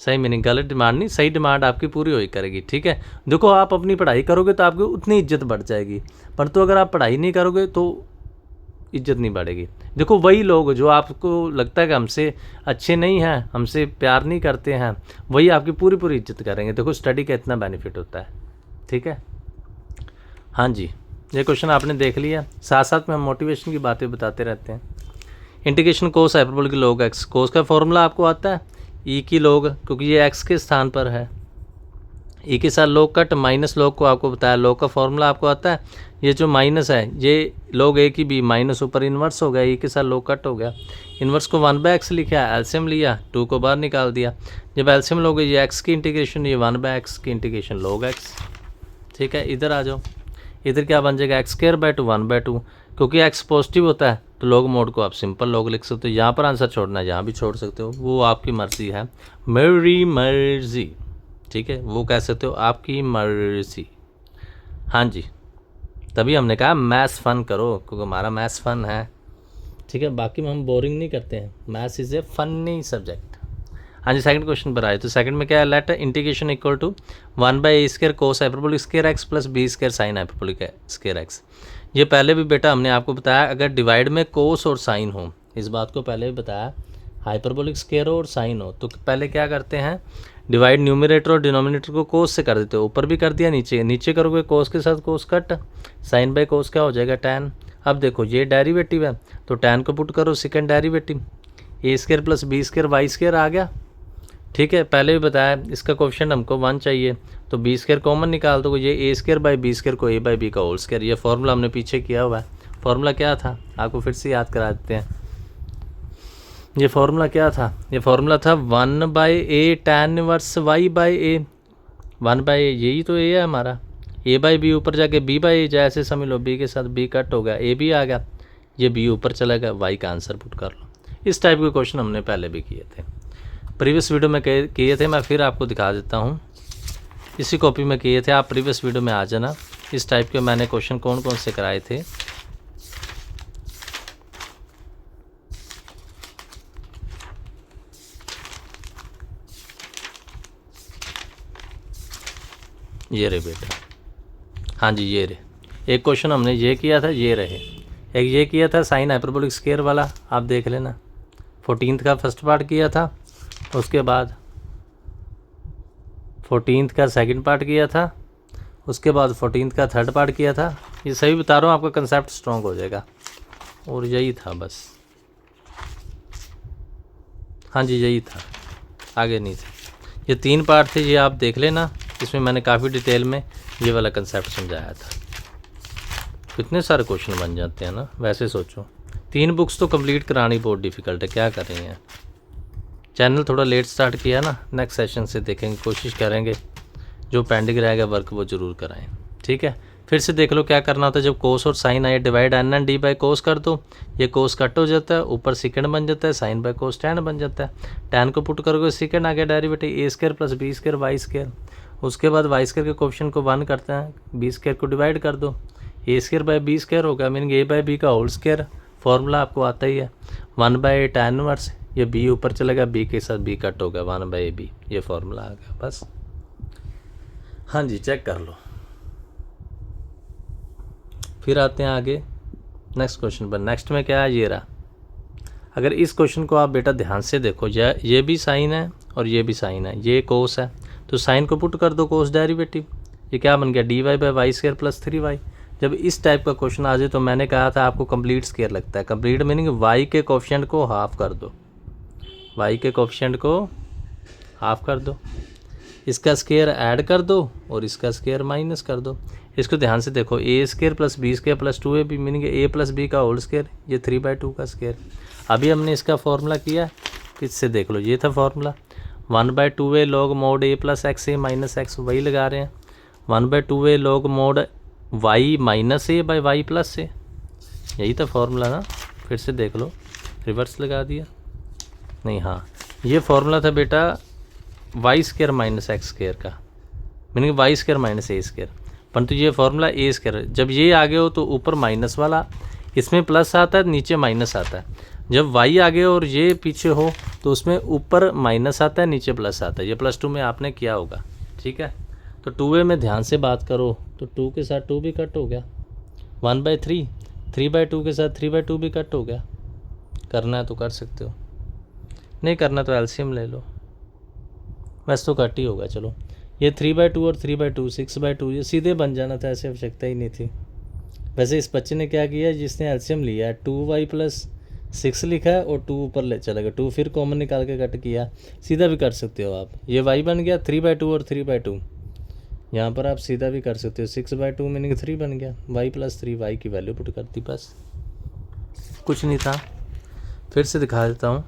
सही मीनिंग, गलत डिमांड नहीं, सही डिमांड आपकी पूरी हो ही करेगी, ठीक है। देखो आप अपनी पढ़ाई करोगे तो आपकी उतनी इज्जत बढ़ जाएगी, पर तो अगर आप पढ़ाई नहीं करोगे तो इज्जत नहीं बढ़ेगी। देखो वही लोग जो आपको लगता है कि हमसे अच्छे नहीं हैं, हमसे प्यार नहीं करते हैं, वही आपकी पूरी पूरी इज्जत करेंगे। देखो स्टडी का इतना बेनिफिट होता है, ठीक है। हाँ जी, ये क्वेश्चन आपने देख लिया। साथ साथ में हम मोटिवेशन की बातें बताते रहते हैं। Integration cos hyperbolic log x, कोस का फॉर्मूला आपको आता है ई की log, क्योंकि ये x के स्थान पर है। ई के साथ log कट माइनस log को आपको बताया, log का फॉर्मूला आपको आता है। ये जो माइनस है ये log a की b माइनस ऊपर इन्वर्स हो गया, ई के साथ log कट हो गया, इन्वर्स को 1/x लिखा, एलसीएम लिया, 2 को बाहर निकाल दिया। जब एलसीएम लोगे ये x की इंटीग्रेशन, ये 1/x की इंटीग्रेशन log x, ठीक है। इधर आ जाओ, इधर क्या बन जाएगा x² 1/2, क्योंकि x पॉजिटिव होता है तो log मोड को आप सिंपल log लिख सकते हो। यहाँ पर आंसर छोड़ना है, यहाँ भी छोड़ सकते हो, वो आपकी मर्जी है, मेरी मर्जी, ठीक है, वो कह सकते हो आपकी मर्जी। हाँ जी, तभी हमने कहा मैथ्स फन करो, क्योंकि हमारा मैथ्स फन है, ठीक है। बाकी में हम बोरिंग नहीं करते हैं, maths is a funny subject. हाँ जी, सेकंड क्वेश्चन पर आए तो सेकंड में क्या है, let integration equal to 1/a² cos hyperbolic square x plus b² sine hyperbolic square x। ये पहले भी बेटा हमने आपको बताया, अगर डिवाइड में कोस और साइन हो, इस बात को पहले भी बताया, हाइपरबोलिक स्क्वायर और साइन हो तो पहले क्या करते हैं, डिवाइड न्यूमरेटर और डिनोमिनेटर को कोस से कर देते हो, ऊपर भी कर दिया, नीचे करोगे कोस के साथ कोस कट, साइन बाई कोस क्या हो जाएगा tan। अब देखो ये डेरिवेटिव है तो tan को पुट करो second derivative, a² plus b² y² आ गया, ठीक है। पहले भी बताया इसका कोएफिशिएंट हमको 1 चाहिए तो b² कॉमन निकाल दो, ये a² बाई b² को a बाई b का होल स्क्वायर, ये फार्मूला हमने पीछे किया हुआ है। फार्मूला क्या था आपको फिर से याद करा देते हैं, ये फार्मूला क्या था, ये फार्मूला था 1/a tan inverse y by a, 1/a यही तो a है हमारा, a बाई b ऊपर जाके b बाई a, जैसे समझ लो b के साथ b कट हो गया, a भी आ गया, ये b ऊपर चला गया, y का आंसर पुट कर लो। इस टाइप के क्वेश्चन हमने पहले भी किए थे, प्रीवियस वीडियो में किए थे, मैं फिर आपको दिखा देता हूँ, इसी कॉपी में किए थे, आप प्रीवियस वीडियो में आ जाना। इस टाइप के मैंने क्वेश्चन कौन कौन से कराए थे, ये रहे बेटा, हाँ जी ये रहे। एक क्वेश्चन हमने ये किया था, ये रहे, एक ये किया था साइन हाइपरबोलिक स्क्वायर वाला, आप देख लेना, 14th का फर्स्ट पार्ट किया था, उसके बाद 14th का सेकंड पार्ट किया था, उसके बाद 14th का थर्ड पार्ट किया था। ये सभी बता रहा हूँ, आपका कंसेप्ट स्ट्रॉन्ग हो जाएगा, और यही था बस, हाँ जी यही था, आगे नहीं था। ये 3 पार्ट थे, ये आप देख लेना, इसमें मैंने काफ़ी डिटेल में ये वाला कंसेप्ट समझाया था। कितने सारे क्वेश्चन बन जाते हैं ना, वैसे सोचो 3 बुक्स तो कंप्लीट करानी बहुत डिफ़िकल्ट है, क्या कर रही हैं। चैनल थोड़ा लेट स्टार्ट किया ना, नेक्स्ट सेशन से देखेंगे, कोशिश करेंगे जो पेंडिंग रहेगा वर्क वो ज़रूर कराएं, ठीक है। फिर से देख लो क्या करना होता है, जब कोस और साइन आए divide n and d by कोस कर दो, ये कोस कट हो जाता है, ऊपर सेकंड बन जाता है, साइन बाई कोस tan बन जाता है, tan को पुट करोगे सेकंड आ गया derivative a² plus b² y², उसके बाद y² के कोएफिशिएंट को 1 करते हैं, b² को डिवाइड कर दो, a² बाई b² होगा, मीनिंग a बाई b का होल स्क्वायर, फॉर्मूला आपको आता ही है, 1/a tan इनवर्स, ये b ऊपर चलेगा, b के साथ b कट होगा, 1/a b, ये फॉर्मूला आ गया बस। हाँ जी चेक कर लो। फिर आते हैं आगे नेक्स्ट क्वेश्चन पर, नेक्स्ट में क्या है, ये रहा, अगर इस क्वेश्चन को आप बेटा ध्यान से देखो, ये भी साइन है और ये भी साइन है, ये कोस है, तो साइन को पुट कर दो कोस डेरिवेटिव, ये क्या बन गया dy by y square plus 3y। जब इस टाइप का क्वेश्चन आ जाए तो मैंने कहा था आपको कंप्लीट स्क्वायर लगता है। कंप्लीट मीनिंग y के कोफिशिएंट को हाफ कर दो, y के कोफिशिएंट को हाफ कर दो, इसका स्क्वायर ऐड कर दो और इसका स्क्वायर माइनस कर दो। इसको ध्यान से देखो, a square plus b square plus 2ab meaning a plus b का होल स्क्वायर, ये 3/2 का स्क्वायर। अभी हमने इसका फॉर्मूला किया, इससे देख लो, ये था formula 1/2a log mod a plus x a minus x, वही लगा रहे हैं 1/2a log mod y minus a by y plus a, यही था फॉर्मूला ना। फिर से देख लो, रिवर्स लगा दिया नहीं, हाँ ये फॉर्मूला था बेटा y square minus x square का, meaning y square minus a square, परंतु ये फॉर्मूला ए स्क्वायर। जब ये आगे हो तो ऊपर माइनस वाला, इसमें प्लस आता है, नीचे माइनस आता है। जब y आगे और ये पीछे हो तो उसमें ऊपर माइनस आता है, नीचे प्लस आता है। ये +2 में आपने किया होगा, ठीक है। तो 2a में ध्यान से बात करो तो 2 के साथ 2 भी कट हो गया, 1/3, 3/2 के साथ 3/2 भी कट हो गया। करना है तो कर सकते हो, नहीं करना तो एलसीएम ले लो, वैसे तो कट ही होगा। चलो ये 3/2 और 3/2 6/2, ये सीधे बन जाना था, ऐसे आवश्यकता ही नहीं थी। वैसे इस बच्चे ने क्या किया, जिसने एलसीएम लिया है 2y + 6 लिखा है और 2 ऊपर ले चला गया, 2 फिर कॉमन निकाल के कट किया, सीधा भी कर सकते हो आप। ये y बन गया 3/2 और 3/2, यहाँ पर आप सीधा भी कर सकते हो, 6/2 मीनिंग 3 बन गया, y + 3, y की वैल्यू पुट कर दी, बस कुछ नहीं था। फिर से दिखा देता हूँ,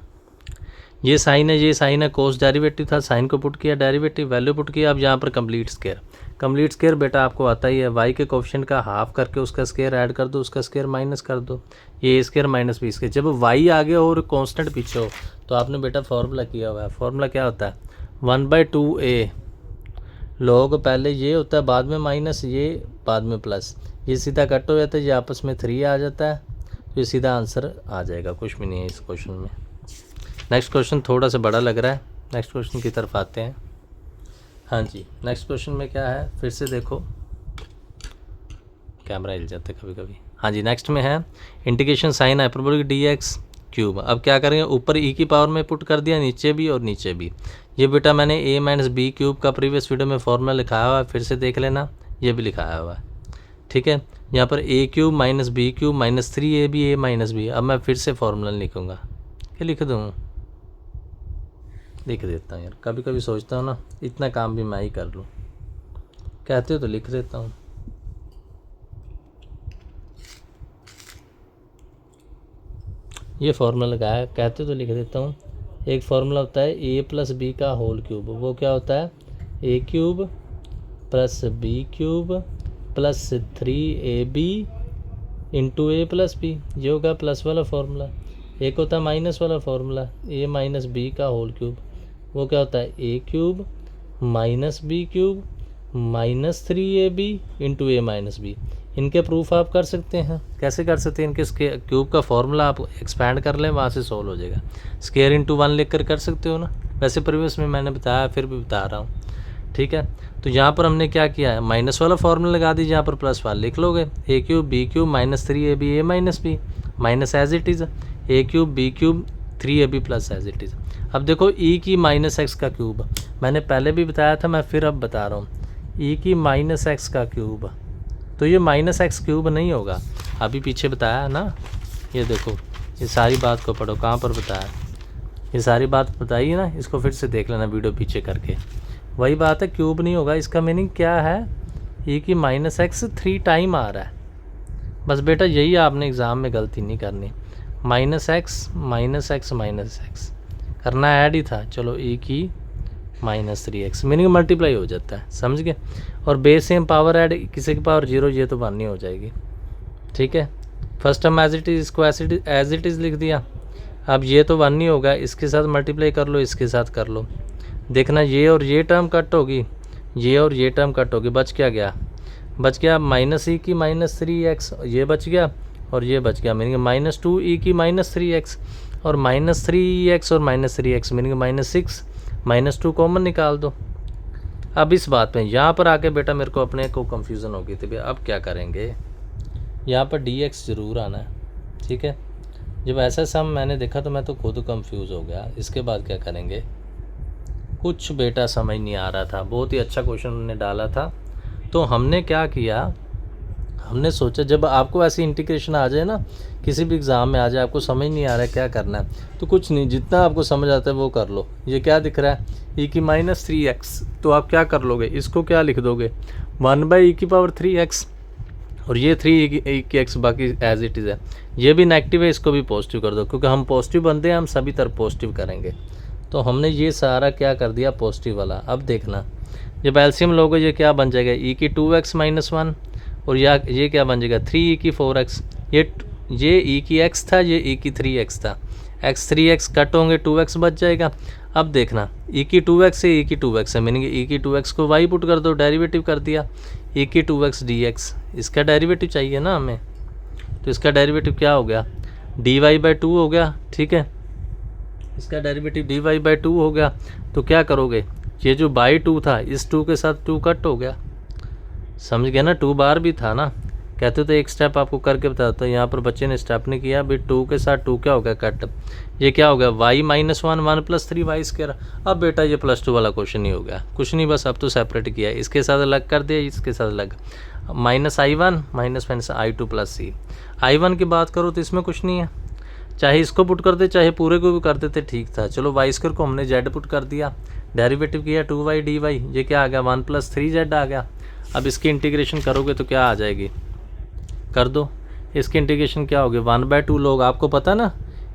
ये साइन है, ये साइन है, कोस डेरिवेटिव था, साइन को पुट किया, डेरिवेटिव वैल्यू पुट किया। अब यहाँ पर कंप्लीट स्क्वायर, कंप्लीट स्क्वायर बेटा आपको आता ही है, y के कोफिशिएंट का हाफ करके उसका स्क्वायर ऐड कर दो, उसका स्क्वायर माइनस कर दो, ये a square minus b square. जब y आगे हो और कांस्टेंट पीछे हो तो आपने बेटा फॉर्मूला किया हुआ है। फॉर्मूला क्या होता है, 1/2a log, पहले ये होता है, बाद में माइनस, ये बाद में प्लस, ये सीधा कट हो जाता है, ये आपस में 3 आ जाता है, तो ये सीधा आंसर आ जाएगा, कुछ भी नहीं है इस क्वेश्चन में। नेक्स्ट क्वेश्चन थोड़ा सा बड़ा लग रहा है, नेक्स्ट क्वेश्चन की तरफ आते हैं। हाँ जी, नेक्स्ट क्वेश्चन में क्या है, फिर से देखो, कैमरा हिल जाता है कभी कभी। हाँ जी, नेक्स्ट में है इंटीग्रेशन साइन हाइपरबोलिक dx³। अब क्या करेंगे, ऊपर e की पावर में पुट कर दिया, नीचे भी और नीचे भी। ये बेटा मैंने a - b³ का प्रीवियस वीडियो में फॉर्मूला लिखाया हुआ है, फिर से देख लेना, ये भी लिखाया हुआ है, ठीक है। यहाँ पर a³ - b³ - 3ab a - b। अब मैं फिर से फॉर्मूला लिखूँगा, क्या लिख दूँ, लिख देता हूँ यार, कभी कभी सोचता हूँ ना इतना काम भी मैं ही कर लूँ, कहते हो तो लिख देता हूँ। ये फॉर्मूला लगाया, कहते तो लिख देता हूँ। एक फार्मूला होता है a + b का होल क्यूब, वो क्या होता है, a³ + b³ + 3ab × a + b, ये होगा प्लस वाला फार्मूला। एक होता है माइनस वाला फार्मूला, a - b का होल क्यूब, वो क्या होता है, a³ - b³ - 3ab × a - b। इनके प्रूफ आप कर सकते हैं, कैसे कर सकते हैं, इनके क्यूब का फॉर्मूला आप एक्सपैंड कर लें, वहाँ से सोल्व हो जाएगा। स्क्वायर × 1 लिख कर सकते हो ना, वैसे प्रीवियस में मैंने बताया, फिर भी बता रहा हूँ, ठीक है। तो यहाँ पर हमने क्या किया है, माइनस वाला फार्मूला लगा दीजिए, यहाँ पर प्लस वाला लिख लोगे, a³ b³ - 3ab a - b minus as it is, a³ b³ 3ab plus as it is. अब देखो e की -x का क्यूब, मैंने पहले भी बताया था, मैं फिर अब बता रहा हूँ, e की -x का क्यूब, तो ये -x³ नहीं होगा, अभी पीछे बताया है ना। ये देखो, ये सारी बात को पढ़ो, कहाँ पर बताया, ये सारी बात बताई है ना, इसको फिर से देख लेना वीडियो पीछे करके, वही बात है, क्यूब नहीं होगा। इसका मीनिंग क्या है, e की -x 3 टाइम आ रहा है, बस बेटा यही आपने एग्ज़ाम में गलती नहीं करनी, -x करना ऐड ही था, चलो e की -3x मीनिंग मल्टीप्लाई हो जाता है, समझ गए। और बेस सेम पावर ऐड, किसी की पावर 0, ये तो 1 नहीं हो जाएगी, ठीक है। First term as it is, इसको एज इट इज़ लिख दिया। अब ये तो 1 नहीं होगा, इसके साथ मल्टीप्लाई कर लो, इसके साथ कर लो, देखना ये और ये टर्म कट होगी, ये और ये टर्म कट होगी, बच क्या गया, बच गया -e की -3x, ये बच गया और ये बच गया, मीनिंग -2e की -3x और -3x और -3x मीनिंग -6, -2 कॉमन निकाल दो। अब इस बात में यहाँ पर आके बेटा मेरे को अपने को कंफ्यूजन हो गई थी, भैया अब क्या करेंगे, यहाँ पर dx ज़रूर आना है, ठीक है। जब ऐसा सम मैंने देखा तो मैं तो खुद कंफ्यूज हो गया। इसके बाद क्या करेंगे, कुछ बेटा समझ नहीं आ रहा था। बहुत ही अच्छा क्वेश्चन उन्होंने डाला था। तो हमने क्या किया, हमने सोचा जब आपको ऐसी इंटीग्रेशन आ जाए ना, किसी भी एग्ज़ाम में आ जाए, आपको समझ नहीं आ रहा है क्या करना है, तो कुछ नहीं, जितना आपको समझ आता है वो कर लो। ये क्या दिख रहा है, e की -3x, तो आप क्या कर लोगे, इसको क्या लिख दोगे, 1/e⁻3x, और ये 3e⁻x बाकी एज इट इज़ है। ये भी नेगेटिव है, इसको भी पॉजिटिव कर दो, क्योंकि हम पॉजिटिव बनते हैं, हम सभी तरफ पॉजिटिव करेंगे। तो हमने ये सारा क्या कर दिया, पॉजिटिव वाला। अब देखना जब एलसीएम लोगे ये क्या बन जाएगा, e की 2x - 1, और ये क्या बन जाएगा 3e की 4x। ये e की x था, ये e की 3x था, x 3x कट होंगे, 2x बच जाएगा। अब देखना e की 2x से e की 2x है, मीनिंग e की 2x को y पुट कर दो, डेरिवेटिव कर दिया, e की 2x dx, इसका डेरिवेटिव चाहिए ना हमें, तो इसका डेरिवेटिव क्या हो गया, dy/2 हो गया। ठीक है, इसका डेरिवेटिव dy/2 हो गया। तो क्या करोगे, ये जो बाई 2 था, इस 2 के साथ 2 कट हो गया, समझ गया ना, 2 बार भी था ना, कहते तो एक स्टेप आपको करके बताता है, यहाँ पर बच्चे ने स्टेप नहीं किया भाई, 2 के साथ 2 क्या हो गया, कट। ये क्या हो गया, y - 1 1 + 3y²। अब बेटा ये +2 वाला क्वेश्चन ही हो गया, कुछ नहीं, बस अब तो सेपरेट किया, इसके साथ अलग कर दिया, इसके साथ अलग, -i1 - -i2 + c। i1 की बात करो तो इसमें कुछ नहीं है, चाहे इसको पुट कर दे चाहे पूरे को भी कर देते ठीक था। चलो y² को हमने z पुट कर दिया, डेरिवेटिव किया 2y dy, ये क्या आ गया 1 + 3z आ गया। अब इसकी इंटीग्रेशन करोगे तो क्या आ जाएगी, कर दो, इसकी इंटीग्रेशन क्या होगी 1/2 लोग, आपको पता ना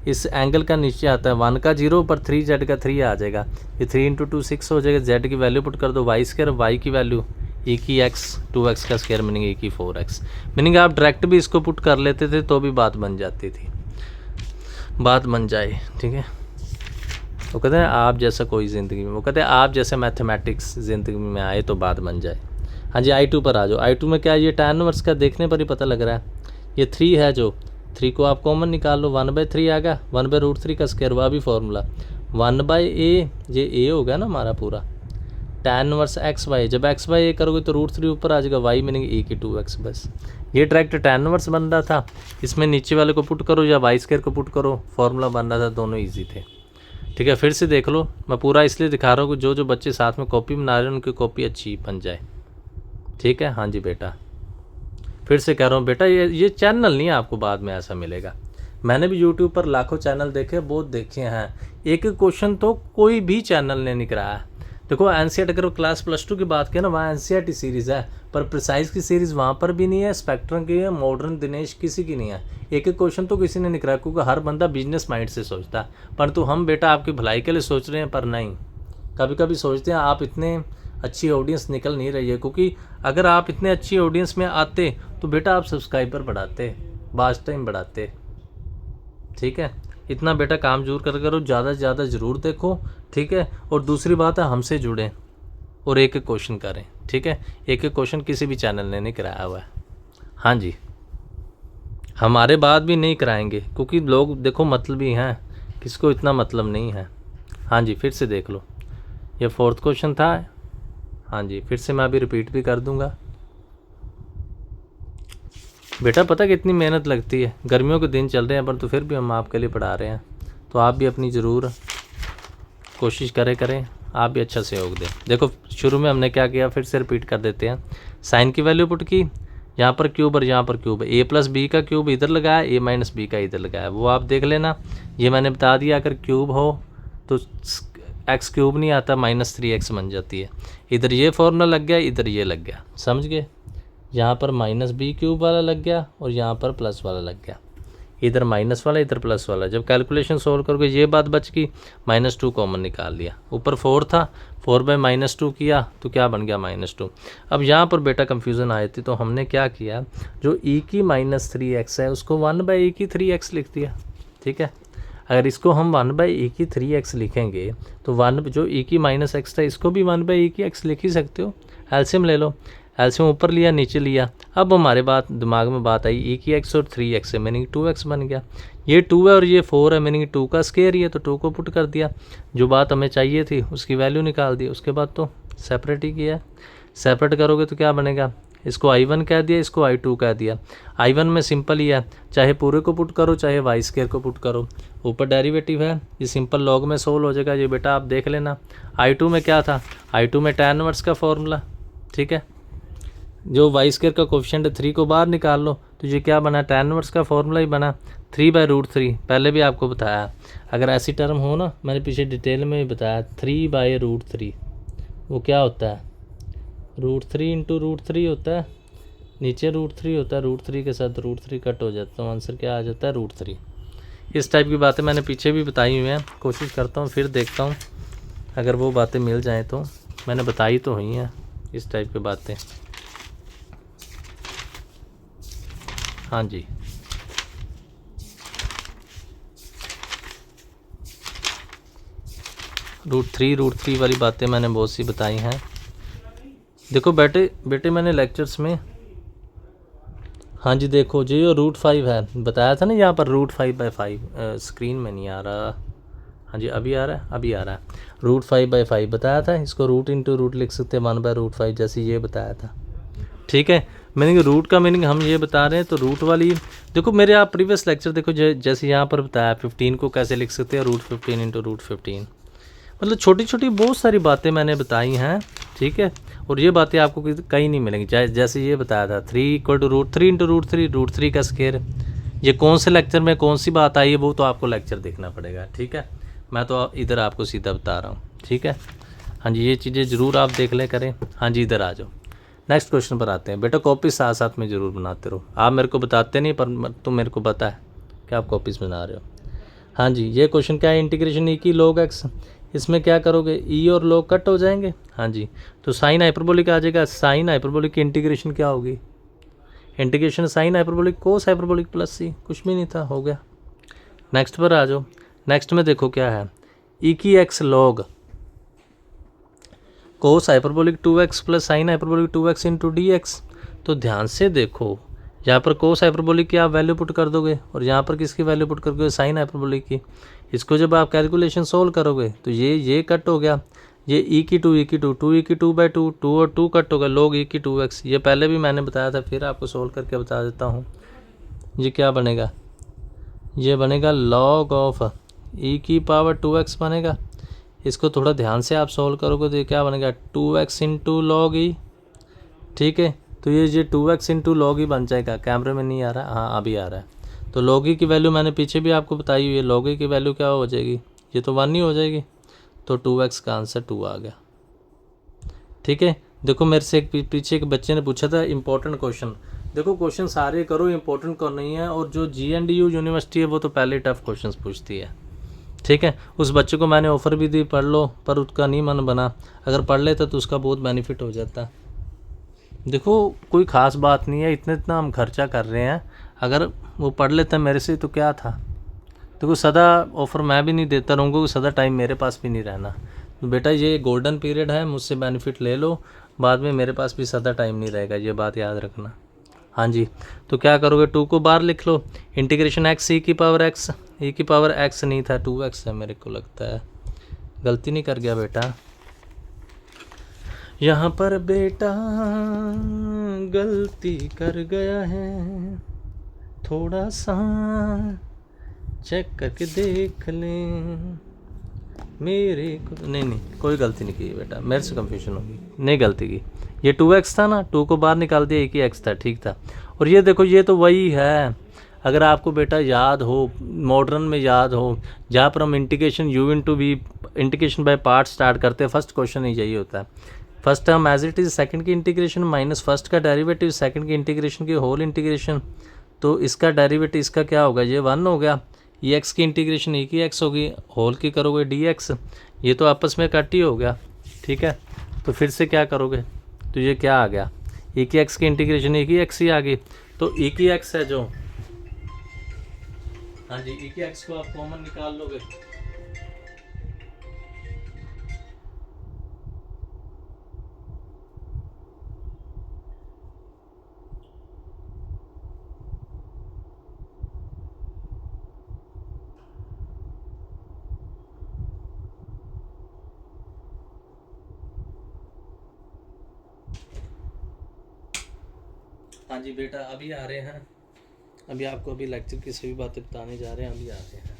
इस एंगल का नीचे आता है 1 का 0 पर 3z का 3 आ जाएगा, ये 3 × 2 6 हो जाएगा, z की वैल्यू पुट कर दो, y², y की वैल्यू e की x, 2x का स्क्वायर मीनिंग e की 4x, मीनिंग आप डायरेक्ट भी इसको पुट कर लेते थे तो भी बात बन जाती थी, बात बन जाए। ठीक है, वो कहते हैं आप जैसा कोई ज़िंदगी में, वो कहते हैं आप जैसे मैथमेटिक्स ज़िंदगी में आए तो बात बन जाए। हाँ जी, I2 पर आ जाओ। I2 में क्या है, ये tan इनवर्स का देखने पर ही पता लग रहा है, ये 3 है, जो 3 को आप कॉमन निकाल लो, 1/3 आ गया, 1/√3 का स्क्वायर, वह भी फॉर्मूला 1/a, ये a हो गया ना हमारा पूरा, tan इनवर्स xy, जब xy करोगे तो √3 ऊपर आ जाएगा, y मीनिंग e की 2x, बस ये डायरेक्ट tan इनवर्स बन रहा था, इसमें नीचे वाले को पुट करो या y² को पुट करो, फॉर्मूला बन रहा था, दोनों ईजी थे। ठीक है, फिर से देख लो, मैं पूरा इसलिए दिखा रहा हूँ कि जो बच्चे साथ में कॉपी बना रहे हैं उनकी कॉपी अच्छी बन जाए। ठीक है, हाँ जी बेटा, फिर से कह रहा हूँ बेटा, ये चैनल नहीं है आपको बाद में ऐसा मिलेगा। मैंने भी यूट्यूब पर लाखों चैनल देखे, बहुत देखे हैं, एक क्वेश्चन तो कोई भी चैनल ने नहीं कराया। देखो एनसीईआरटी, अगर क्लास +2 की बात करें ना, वहाँ एनसीईआरटी सीरीज़ है, पर प्रिसाइज की सीरीज़ वहाँ पर भी नहीं है, स्पेक्ट्रम की है, मॉडर्न दिनेश किसी की नहीं है, एक क्वेश्चन तो किसी ने नहीं कराया, क्योंकि हर बंदा बिजनेस माइंड से सोचता है। परंतु हम बेटा आपकी भलाई के लिए सोच रहे हैं, पर नहीं, कभी कभी सोचते हैं आप इतने अच्छी ऑडियंस निकल नहीं रही है, क्योंकि अगर आप इतने अच्छी ऑडियंस में आते तो बेटा आप सब्सक्राइबर बढ़ाते, वॉच टाइम बढ़ाते। ठीक है, इतना बेटा काम जरूर करो, ज़्यादा से ज़्यादा ज़रूर देखो। ठीक है, और दूसरी बात है हमसे जुड़ें और एक एक क्वेश्चन करें। ठीक है, एक एक क्वेश्चन किसी भी चैनल ने नहीं कराया हुआ है। हाँ जी, हमारे बाद भी नहीं कराएंगे, क्योंकि लोग देखो मतलबी हैं, किसको इतना मतलब नहीं है। हाँ जी, फिर से देख लो, ये 4th क्वेश्चन था। हाँ जी, फिर से मैं अभी रिपीट भी कर दूंगा। बेटा पता कितनी मेहनत लगती है, गर्मियों के दिन चल रहे हैं पर तो फिर भी हम आपके लिए पढ़ा रहे हैं, तो आप भी अपनी ज़रूर कोशिश करें, आप भी अच्छा सहयोग दें। देखो शुरू में हमने क्या किया, फिर से रिपीट कर देते हैं। साइन की वैल्यू पुट की, यहाँ पर क्यूब और यहाँ पर क्यूब, a + b का क्यूब इधर लगाया, a - b का इधर लगाया, वो आप देख लेना। ये मैंने बता दिया, अगर क्यूब हो तो x³ नहीं आता, -3x बन जाती है। इधर ये फॉर्मूला लग गया, इधर ये लग गया, समझ गए। यहाँ पर -b³ वाला लग गया और यहाँ पर प्लस वाला लग गया, इधर माइनस वाला इधर प्लस वाला। जब कैलकुलेशन सोल्व करोगे ये बात बच गई, -2 कॉमन निकाल लिया, ऊपर 4 था, 4/-2 किया तो क्या बन गया -2। अब यहाँ पर बेटा कंफ्यूजन आई थी, तो हमने क्या किया, जो e की -3x है उसको 1/e की 3x लिख दिया। ठीक है, अगर इसको हम 1/e की 3x लिखेंगे तो 1 जो e की -x था इसको भी 1/e की x लिख ही सकते हो। एलसीएम ले लो, एलसीएम ऊपर लिया नीचे लिया, अब हमारे दिमाग में बात आई e की x और 3x है, मीनिंग 2x बन गया। ये 2 है और ये 4 है, मीनिंग 2 का स्क्वायर ही है, तो 2 को पुट कर दिया, जो बात हमें चाहिए थी उसकी वैल्यू निकाल दी। उसके बाद तो सेपरेट ही किया, सेपरेट करोगे तो क्या बनेगा, इसको I1 कह दिया, इसको I2 कह दिया। I1 में सिंपल ही है, चाहे पूरे को पुट करो चाहे वाई स्क्वायर को पुट करो, ऊपर डेरिवेटिव है, ये सिंपल लॉग में सोल्व हो जाएगा। ये बेटा आप देख लेना। I2 में क्या था, I2 में tan इनवर्स का फॉर्मूला, ठीक है। जो वाई स्क्वायर का कोफिशिएंट 3 को बाहर निकाल लो तो ये क्या बना, tan इनवर्स का फॉर्मूला ही बना 3/√3। पहले भी आपको बताया, अगर ऐसी टर्म हो ना, मैंने पीछे डिटेल में भी बताया, 3/√3 वो क्या होता है, √3 × √3 होता है, नीचे √3 होता है, √3 के साथ √3 कट हो जाता है, आंसर क्या आ जाता है, √3। इस टाइप की बातें मैंने पीछे भी बताई हुई हैं, कोशिश करता हूँ फिर देखता हूँ अगर वो बातें मिल जाएँ तो। मैंने बताई तो हुई हैं इस टाइप की बातें। हाँ जी, √3 वाली बातें मैंने बहुत सी बताई हैं। देखो बेटे मैंने लेक्चर्स में, हाँ जी देखो जो √5 है बताया था ना, यहाँ पर √5/5 स्क्रीन में नहीं आ रहा, हाँ जी अभी आ रहा है, अभी आ रहा है। √5/5 बताया था, इसको रूट इंटू रूट लिख सकते हैं 1/√5, जैसे ये बताया था, ठीक है। मीनिंग रूट का मीनिंग हम ये बता रहे हैं, तो रूट वाली देखो मेरे आप प्रीवियस लेक्चर देखो, जैसे यहाँ पर बताया 15 को कैसे लिख सकते हैं, √15 × √15। मतलब छोटी छोटी बहुत सारी बातें मैंने बताई हैं, ठीक है। और ये बातें आपको कहीं नहीं मिलेंगी, जैसे ये बताया था 3 = √3 × √3, √3 का स्क्वायर। ये कौन से लेक्चर में कौन सी बात आई है वो तो आपको लेक्चर देखना पड़ेगा, ठीक है। मैं तो इधर आपको सीधा बता रहा हूँ, ठीक है। हाँ जी ये चीज़ें ज़रूर आप देख लें करें। हाँ जी इधर आ जाओ, नेक्स्ट क्वेश्चन पर आते हैं। बेटा कॉपी साथ साथ में ज़रूर बनाते रहो, आप मेरे को बताते नहीं पर तुम मेरे को पता है कि आप कॉपीज़ बना रहे हो। हाँ जी ये क्वेश्चन क्या है, इंटीग्रेशन ई की log x, इसमें क्या करोगे, ई और log कट हो जाएंगे। हाँ जी तो साइन हाइपरबोलिक आ जाएगा, साइन हाइपरबोलिक की इंटीग्रेशन क्या होगी, integration sine hyperbolic cos hyperbolic plus सी, कुछ भी नहीं था, हो गया। नेक्स्ट पर आ जाओ। नेक्स्ट में देखो क्या है, ई की x log cos hyperbolic 2x plus sine hyperbolic 2x into dx। तो ध्यान से देखो, यहाँ पर कोस हाइपरबोलिक की आप वैल्यू पुट कर दोगे और यहाँ पर किसकी वैल्यू पुट करोगे, साइन हाइपरबोलिक की। इसको जब आप कैलकुलेशन सोल्व करोगे तो ये कट हो गया, ये e की 2 2 e की 2/2, 2 और 2 कट होगा, log e की 2x। ये पहले भी मैंने बताया था, फिर आपको सोल्व करके बता देता हूँ। ये क्या बनेगा, ये बनेगा log ऑफ e की पावर 2x बनेगा। इसको थोड़ा ध्यान से आप सोल्व करोगे तो ये क्या बनेगा, 2x इंटू log e, ठीक है। तो ये 2x इंटू log e बन जाएगा, कैमरे में नहीं आ रहा, हाँ अभी आ रहा है। तो log e की वैल्यू मैंने पीछे भी आपको बताई हुई है, log e की वैल्यू क्या हो जाएगी, ये तो 1 ही हो जाएगी, तो 2x का आंसर 2 आ गया, ठीक है। देखो मेरे से पीछे एक बच्चे ने पूछा था इंपॉर्टेंट क्वेश्चन, देखो क्वेश्चन सारे करो, इंपॉर्टेंट कौन नहीं है। और जो GNDU यूनिवर्सिटी है वो तो पहले टफ क्वेश्चन पूछती है, ठीक है। उस बच्चे को मैंने ऑफ़र भी दी पढ़ लो, पर उसका नहीं मन बना, अगर पढ़ लेता तो उसका बहुत बेनिफिट हो जाता। देखो कोई ख़ास बात नहीं है, इतना हम खर्चा कर रहे हैं, अगर वो पढ़ लेता मेरे से तो क्या था। देखो सदा ऑफ़र मैं भी नहीं देता रहूँगा, सदा टाइम मेरे पास भी नहीं रहना। तो बेटा ये गोल्डन पीरियड है, मुझसे बेनिफिट ले लो, बाद में मेरे पास भी सदा टाइम नहीं रहेगा, ये बात याद रखना। हाँ जी तो क्या करोगे, 2 को बाहर लिख लो, इंटीग्रेशन x e की पावर x, e की पावर x नहीं था 2x है, मेरे को लगता है गलती नहीं कर गया बेटा यहाँ पर, बेटा गलती कर गया है, थोड़ा सा चेक करके देख लें मेरे को। नहीं कोई गलती नहीं की बेटा, मेरे से कंफ्यूजन होगी, नहीं गलती की। ये 2x था ना, 2 को बाहर निकाल दिया, एक ही x था, ठीक था। और ये देखो ये तो वही है, अगर आपको बेटा याद हो, मॉडर्न में याद हो, जहाँ पर हम integration u into v, integration by part start करते हैं, फर्स्ट क्वेश्चन ही यही होता है। First term as it is, second की इंटीग्रेशन माइनस फर्स्ट का डेरिवेटिव, सेकंड की इंटीग्रेशन की होल इंटीग्रेशन, तो इसका डेरिवेटिव इसका क्या होगा, ये 1 हो गया। ये x की इंटीग्रेशन e की x होगी, होल की करोगे dx, ये तो आपस में कट ही हो गया, ठीक है। तो फिर से क्या करोगे, तो ये क्या आ गया, e की x की इंटीग्रेशन e की x ही आ गई, तो e की x है जो, हाँ जी e की x को आप कॉमन निकाल लोगे, हाँ जी बेटा, अभी आ रहे हैं। अभी आपको अभी लेक्चर की सभी बातें बताने जा रहे हैं, अभी आ रहे हैं।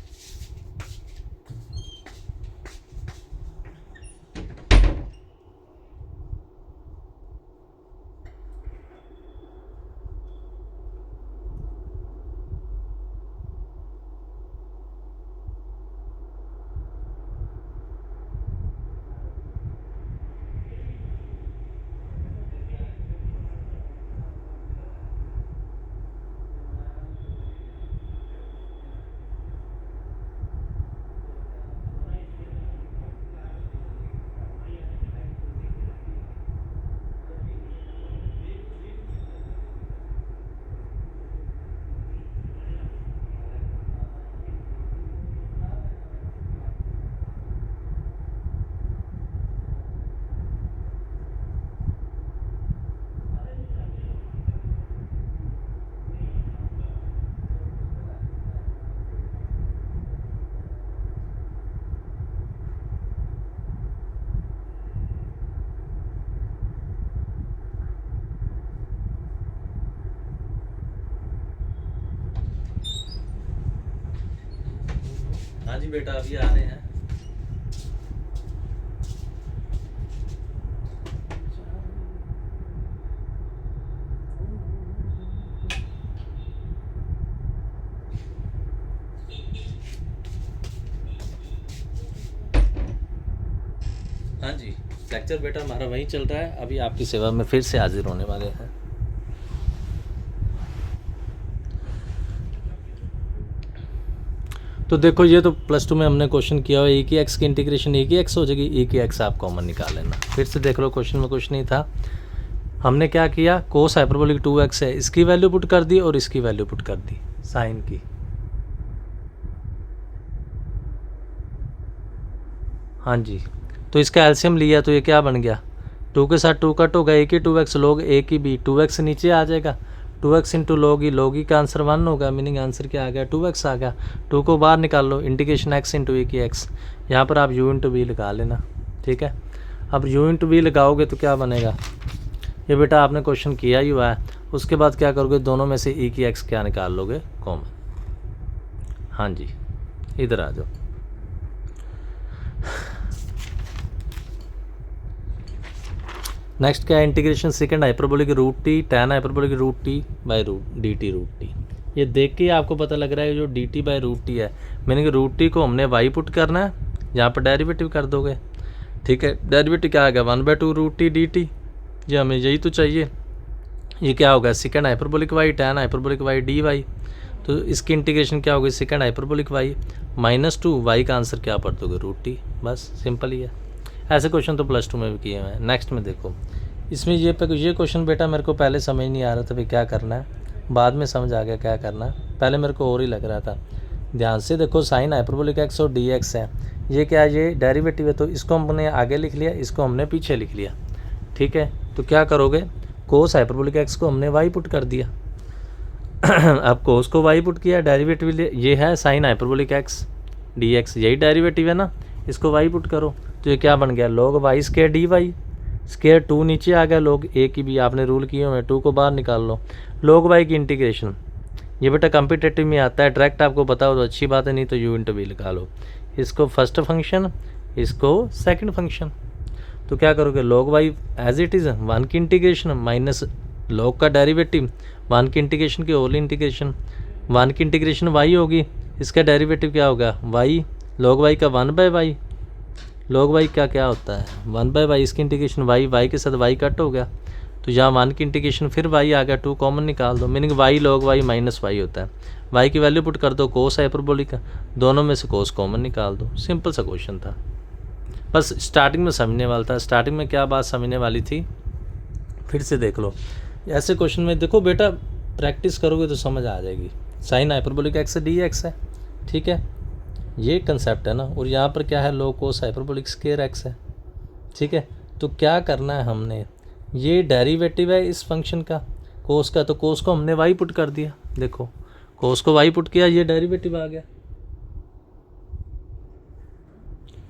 हाँ जी बेटा, अभी आ रहे हैं। हाँ जी, लेक्चर बेटा हमारा वहीं चल रहा है। अभी आपकी सेवा में फिर से हाजिर होने वाले हैं। तो देखो, ये तो +2 में हमने क्वेश्चन किया हुआ, ए की एक्स की इंटीग्रेशन ए की एक्स हो जाएगी, ए की एक्स आप कॉमन निकाल लेना। फिर से देख लो, क्वेश्चन में कुछ नहीं था। हमने क्या किया, कोस हाइपरबोलिक 2x है, इसकी वैल्यू पुट कर दी और इसकी वैल्यू पुट कर दी साइन की। हाँ जी, तो इसका एलसीएम लिया तो ये क्या बन गया, 2 के साथ 2 कट होगा, ए की 2x log ए की b, 2x नीचे आ जाएगा, 2x इंटू log ई का आंसर 1 होगा, मीनिंग आंसर क्या आ गया, 2x आ गया। 2 को बाहर निकाल लो, इंटीग्रेशन x इंटू ए की x, यहाँ पर आप u इंटू बी लगा लेना। ठीक है, अब u इंटू बी लगाओगे तो क्या बनेगा, ये बेटा आपने क्वेश्चन किया ही हुआ है। उसके बाद क्या करोगे, दोनों में से e की x क्या निकाल लोगे, कॉमन। हाँ जी, इधर आ जाओ। नेक्स्ट क्या है, integration secant hyperbolic root t tan hyperbolic root t by root d t root t. ये देख के ही आपको पता लग रहा है जो d t by root t है, मैंने रूट टी को हमने वाई पुट करना है, यहाँ पर डेरिवेटिव कर दोगे। ठीक है, डेरिवेटिव क्या आ गया, 1/2 रूट टी डी टी, ये हमें यही तो चाहिए। ये क्या होगा, second hyperbolic y tan hyperbolic y d y, तो इसकी इंटीग्रेशन क्या होगी, सेकंड हाइपरबोलिक वाई -2 वाई का आंसर क्या पढ़ दोगे, रूट टी, बस सिंपल ही है। ऐसे क्वेश्चन तो +2 में भी किए हुए हैं। नेक्स्ट में देखो, इसमें ये क्वेश्चन बेटा मेरे को पहले समझ नहीं आ रहा था भाई क्या करना है, बाद में समझ आ गया क्या करना है, पहले मेरे को और ही लग रहा था। ध्यान से देखो, साइन हाइपरबोलिक एक्स और डी एक्स है, ये क्या है, ये डेरिवेटिव है, तो इसको हमने आगे लिख लिया, इसको हमने पीछे लिख लिया। ठीक है, तो क्या करोगे, कोस हाइपरबोलिक एक्स को हमने वाई पुट कर दिया अब कोस को वाई पुट किया, डेरिवेटिव ये है sign hyperbolic x D x, यही डेरिवेटिव है ना, इसको वाई पुट करो तो ये क्या बन गया, log y square d y, square 2 नीचे आ गया, log ए की भी आपने रूल किए हुए, 2 को बाहर निकाल लो, log वाई की इंटीग्रेशन, ये बेटा कम्पिटेटिव में आता है, डायरेक्ट आपको पता हो तो अच्छी बात है, नहीं तो यू इंटू वी लगा लो, इसको फर्स्ट फंक्शन, इसको सेकंड फंक्शन। तो क्या करोगे, log y as it is 1 की इंटीग्रेशन माइनस log का डेरिवेटिव 1 की इंटीग्रेशन की होल इंटीग्रेशन, 1 की इंटीग्रेशन वाई होगी, इसका डेरिवेटिव क्या होगा, वाई, log वाई का 1/y, log वाई का क्या होता है 1/y, इसकी इंटीग्रेशन वाई, वाई के साथ वाई कट हो गया, तो यहाँ 1 की इंटीग्रेशन फिर वाई आ गया, 2 कॉमन निकाल दो, meaning y log y -y होता है, वाई की वैल्यू पुट कर दो, कोस हाइपरबोलिक का, दोनों में से कोस कॉमन निकाल दो, सिंपल सा क्वेश्चन था। बस स्टार्टिंग में समझने वाला था, स्टार्टिंग में क्या बात समझने वाली थी, फिर से देख लो। ऐसे क्वेश्चन में देखो बेटा, प्रैक्टिस करोगे तो समझ आ जाएगी। Sign hyperbolic x D x है, ठीक है, ये कंसेप्ट है ना, और यहाँ पर क्या है, लो कोस हाइपरबोलिक स्केयर एक्स है। ठीक है, तो क्या करना है हमने, ये डेरिवेटिव है इस फंक्शन का, कोस का, तो कोस को हमने वाई पुट कर दिया, देखो कोस को वाई पुट किया, ये डेरिवेटिव आ गया,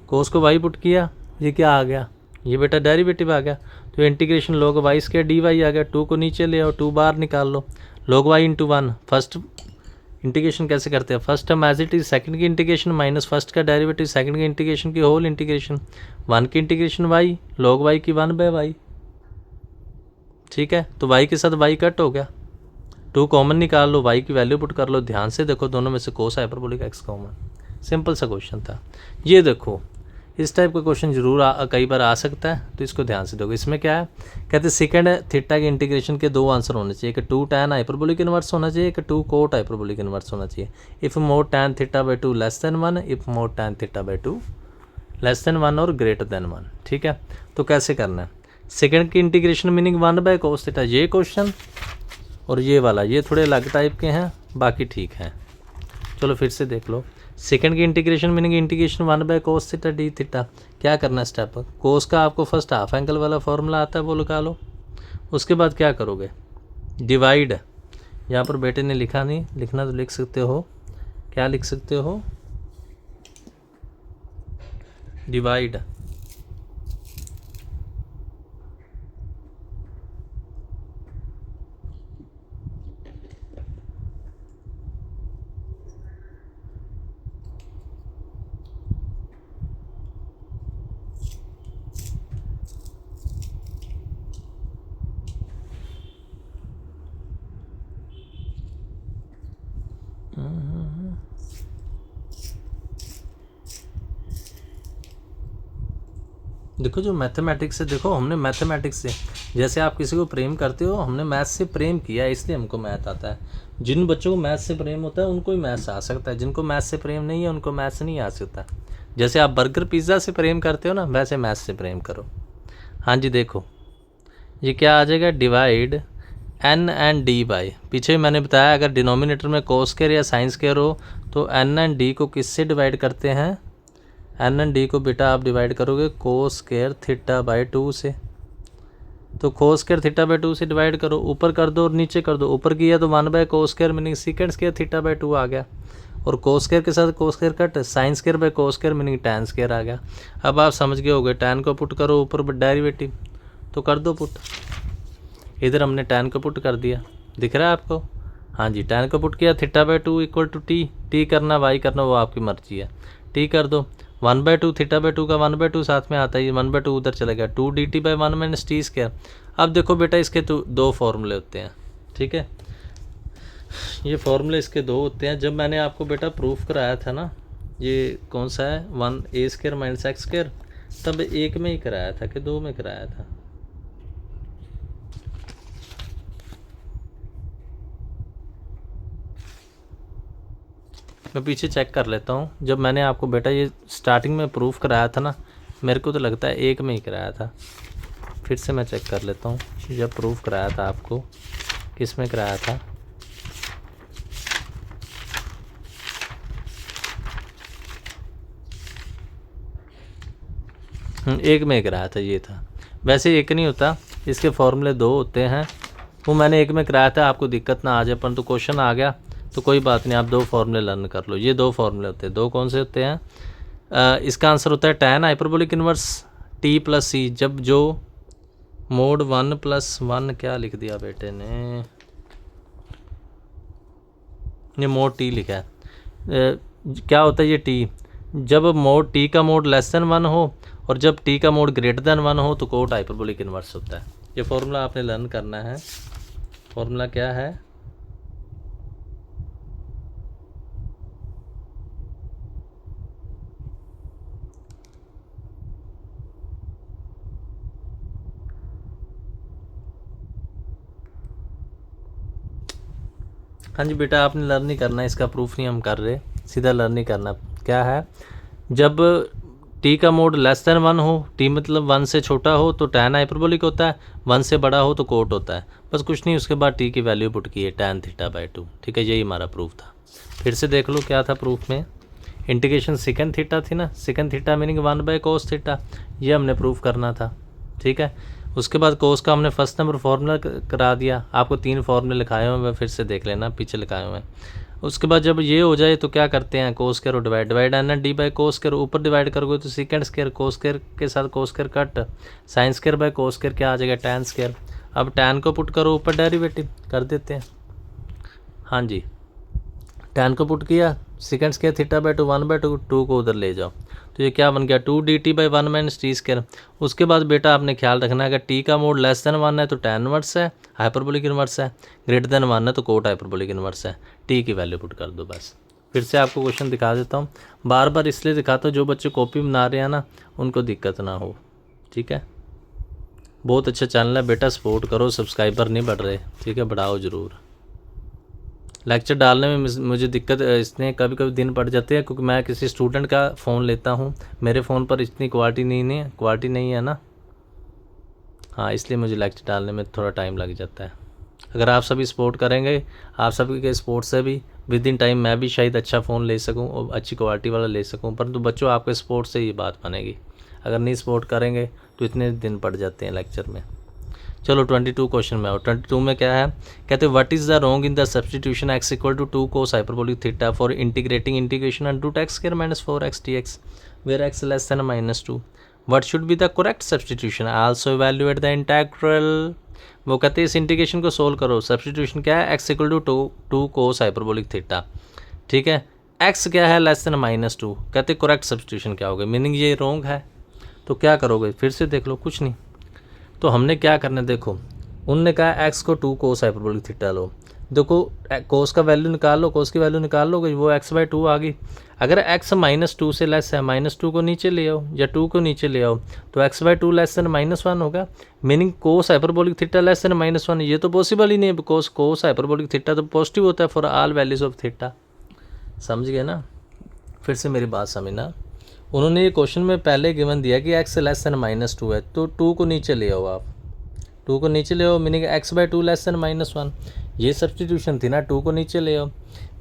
कोस को वाई पुट किया, ये क्या आ गया, ये बेटा डेरिवेटिव आ गया, तो integration log y square dy आ गया। 2 को नीचे ले आओ, 2 बाहर निकाल लो, log y into 1। First integration कैसे करते हैं, first term as it is, second की इंटीग्रेशन माइनस फर्स्ट का डेरिवेटिव, सेकंड की इंटीग्रेशन की होल इंटीग्रेशन, 1 की इंटीग्रेशन y, log y की 1/y। ठीक है, तो y के साथ y कट हो गया, 2 कॉमन निकाल लो, y की वैल्यू पुट कर लो। ध्यान से देखो, दोनों में से cos hyperbolic x common. Simple सा क्वेश्चन था ये। देखो इस टाइप का क्वेश्चन जरूर कई बार आ सकता है, तो इसको ध्यान से देखो। इसमें क्या है, कहते हैं सेकंड थीटा के इंटीग्रेशन के 2 आंसर होने चाहिए, कि 2 tan हाइपरबोलिक इनवर्स होना चाहिए, कि 2 कोट हाइपरबोलिक इनवर्स होना चाहिए। If mode tan theta by 2 less than 1, if mode tan theta by 2 less than 1 और ग्रेटर देन 1। ठीक है, तो कैसे करना है, सेकंड की इंटीग्रेशन मीनिंग 1/cos थीटा, ये क्वेश्चन और ये वाला, ये थोड़े अलग टाइप के हैं, बाकी ठीक हैं। चलो फिर से देख लो। सेकंड की integration meaning integration 1/cos theta D theta. क्या करना है स्टेप, कोस का आपको फर्स्ट हाफ एंगल वाला फॉर्मूला आता है, वो लगा लो। उसके बाद क्या करोगे, डिवाइड, यहाँ पर बेटे ने लिखा नहीं, लिखना तो लिख सकते हो, क्या लिख सकते हो, डिवाइड। देखो जो मैथमेटिक्स से, देखो हमने मैथमेटिक्स से, जैसे आप किसी को प्रेम करते हो, हमने मैथ से प्रेम किया, इसलिए हमको मैथ आता है। जिन बच्चों को मैथ से प्रेम होता है उनको ही मैथ्स आ सकता है, जिनको मैथ से प्रेम नहीं है उनको मैथ्स नहीं आ सकता। जैसे आप बर्गर पिज़्ज़ा से प्रेम करते हो ना, वैसे मैथ्स से प्रेम करो। हाँ जी, देखो ये क्या आ जाएगा, divide n and d by, पीछे मैंने बताया अगर डिनोमिनेटर में कोस स्क्वायर या साइन स्क्वायर हो तो n एंड d को किससे डिवाइड करते हैं, n एंड d को बेटा आप डिवाइड करोगे कोस स्क्वायर थीटा बाई 2 से। तो कोस स्क्वायर थीटा बाई 2 से डिवाइड करो, ऊपर कर दो और नीचे कर दो। ऊपर किया तो 1/cos square meaning second square theta by 2 आ गया, और कोस स्क्वायर के साथ cos square cut, sine square by cos square meaning tan square आ गया। अब आप समझ गए होगे, tan को पुट करो ऊपर डेरिवेटिव, तो कर दो पुट। इधर हमने tan को पुट कर दिया, दिख रहा है आपको, हाँ जी, tan को पुट किया, theta by 2 equal to t करना y करना वो आपकी मर्जी है, टी कर दो। 1/2 थीटा बाई 2 का 1/2 साथ में आता है, 1/2 उधर चला गया, 2 dt by 1 minus T square. अब देखो बेटा इसके तो 2 फॉर्मूले होते हैं, ठीक है, ये फॉर्मूले इसके 2 होते हैं। जब मैंने आपको बेटा प्रूफ कराया था ना, ये कौन सा है, 1a square minus x square, तब एक में ही कराया था कि 2 में कराया था, मैं पीछे चेक कर लेता हूँ। जब मैंने आपको बेटा ये स्टार्टिंग में प्रूफ कराया था ना, मेरे को तो लगता है एक में ही कराया था, फिर से मैं चेक कर लेता हूँ। जब प्रूफ कराया था आपको, किस में कराया था, एक में ही कराया था, ये था। वैसे एक नहीं होता, इसके फॉर्मूले 2 होते हैं, वो मैंने एक में कराया था, आपको दिक्कत ना आ जाए, परंतु क्वेश्चन आ गया तो कोई बात नहीं, आप 2 फॉर्मूले लर्न कर लो। ये 2 फॉर्मूले होते हैं, 2 कौन से होते हैं, इसका आंसर होता है tan hyperbolic inverse t plus c, जब जो मोड 1 + 1, क्या लिख दिया बेटे ने, ये मोड t लिखा है, क्या होता है ये t, जब मोड t का मोड लेस देन 1 हो और जब t का मोड ग्रेटर देन 1 हो तो कोट हाइपरबोलिक इनवर्स होता है। ये फॉर्मूला आपने लर्न करना है। फॉर्मूला क्या है, हाँ जी बेटा, आपने लर्न नहीं करना, इसका प्रूफ नहीं हम कर रहे, सीधा लर्न नहीं करना। क्या है, जब t का मोड लेस देन 1 हो, t मतलब 1 से छोटा हो तो tan हाइपरबोलिक होता है, 1 से बड़ा हो तो कोट होता है, बस कुछ नहीं। उसके बाद t की वैल्यू पुट की है tan थीटा बाई 2, ठीक है, यही हमारा प्रूफ था। फिर से देख लो क्या था प्रूफ में, इंटीग्रेशन सेकंड थीटा थी ना, second theta meaning 1/cos theta, ये हमने प्रूफ करना था, ठीक है। उसके बाद कोस का हमने फर्स्ट नंबर फार्मूला करा दिया, आपको 3 फार्मूले लिखाए हुए हैं, फिर से देख लेना, पीछे लिखाए हुए हैं। उसके बाद जब ये हो जाए तो क्या करते हैं, कोस स्क्वायर और डिवाइड, डिवाइड आना डी बाई कोस स्क्वायर, ऊपर डिवाइड करोगे तो सेकंड स्क्वायर, कोस स्क्वायर के साथ cos square cut, sine square by cos square क्या आ जाएगा, टैन स्क्वायर। अब टैन को पुट करो ऊपर, डेरिवेटिव कर देते हैं। हाँ जी, टैन को पुट किया, second square theta by two, 1/2 को उधर ले जाओ, तो ये क्या बन गया, 2 dt by 1 minus T square. उसके बाद बेटा आपने ख्याल रखना है, अगर टी का मोड लेस देन 1 है तो टैन इनवर्स है, हाइपरबोलिक इनवर्स है, ग्रेटर देन 1 है तो कोट हाइपरबोलिक इनवर्स है। टी की वैल्यू पुट कर दो बस। फिर से आपको क्वेश्चन दिखा देता हूँ, बार बार इसलिए दिखाता हूँ जो बच्चे कॉपी बना रहे हैं ना उनको दिक्कत ना हो, ठीक है। बहुत अच्छा चैनल है बेटा, सपोर्ट करो, सब्सक्राइबर नहीं बढ़ रहे, ठीक है, बढ़ाओ ज़रूर। लेक्चर डालने में मुझे दिक्कत इसने कभी कभी दिन पड़ जाते हैं, क्योंकि मैं किसी स्टूडेंट का फ़ोन लेता हूँ, मेरे फ़ोन पर इतनी क्वालिटी नहीं है ना, हाँ, इसलिए मुझे लेक्चर डालने में थोड़ा टाइम लग जाता है। अगर आप सभी सपोर्ट करेंगे, आप सभी के सपोर्ट से भी विद इन टाइम मैं भी शायद अच्छा फ़ोन ले सकूँ और अच्छी क्वालिटी वाला ले सकूँ, परंतु बच्चों आपके सपोर्ट से ये बात बनेगी। अगर नहीं सपोर्ट करेंगे तो इतने दिन पड़ जाते हैं लेक्चर में। चलो 22 क्वेश्चन में आओ। 22 में क्या है, कहते हैं what is the wrong in the substitution x equal to 2 cos hyperbolic theta for integrating integration under root x square minus 4x dx where x less than -2, what should be the correct substitution, also evaluate the integral. वो कहते हैं इस integration को solve करो, substitution क्या है, x equal to 2 cos hyperbolic theta, ठीक है, x क्या है लेस देन -2, कहते हैं करेक्ट सब्सटीट्यूशन क्या होगा, मीनिंग ये रॉन्ग है, तो क्या करोगे, फिर से देख लो, कुछ नहीं, तो हमने क्या करना है, देखो उनने कहा x को 2 cos हाइपरबोलिक थीटा लो, देखो cos का वैल्यू निकाल लो, cos की वैल्यू निकाल लोगे वो x/2 आ गई। अगर x -2 से लेस है, -2 को नीचे ले आओ या 2 को नीचे ले आओ, तो x/2 लेस देन -1 होगा, meaning cos hyperbolic theta less than -1, ये तो पॉसिबल ही नहीं है, बिकॉज cos हाइपरबोलिक थीटा तो पॉजिटिव होता है for all values of theta. समझ गए ना, फिर से मेरी बात समझना, उन्होंने ये क्वेश्चन में पहले गिवन दिया कि x लेस देन -2 है, तो 2 को नीचे ले आओ, आप 2 को नीचे ले आओ, मीनिंग x/2 लेस देन -1, ये सब्सटीट्यूशन थी ना, 2 को नीचे ले आओ,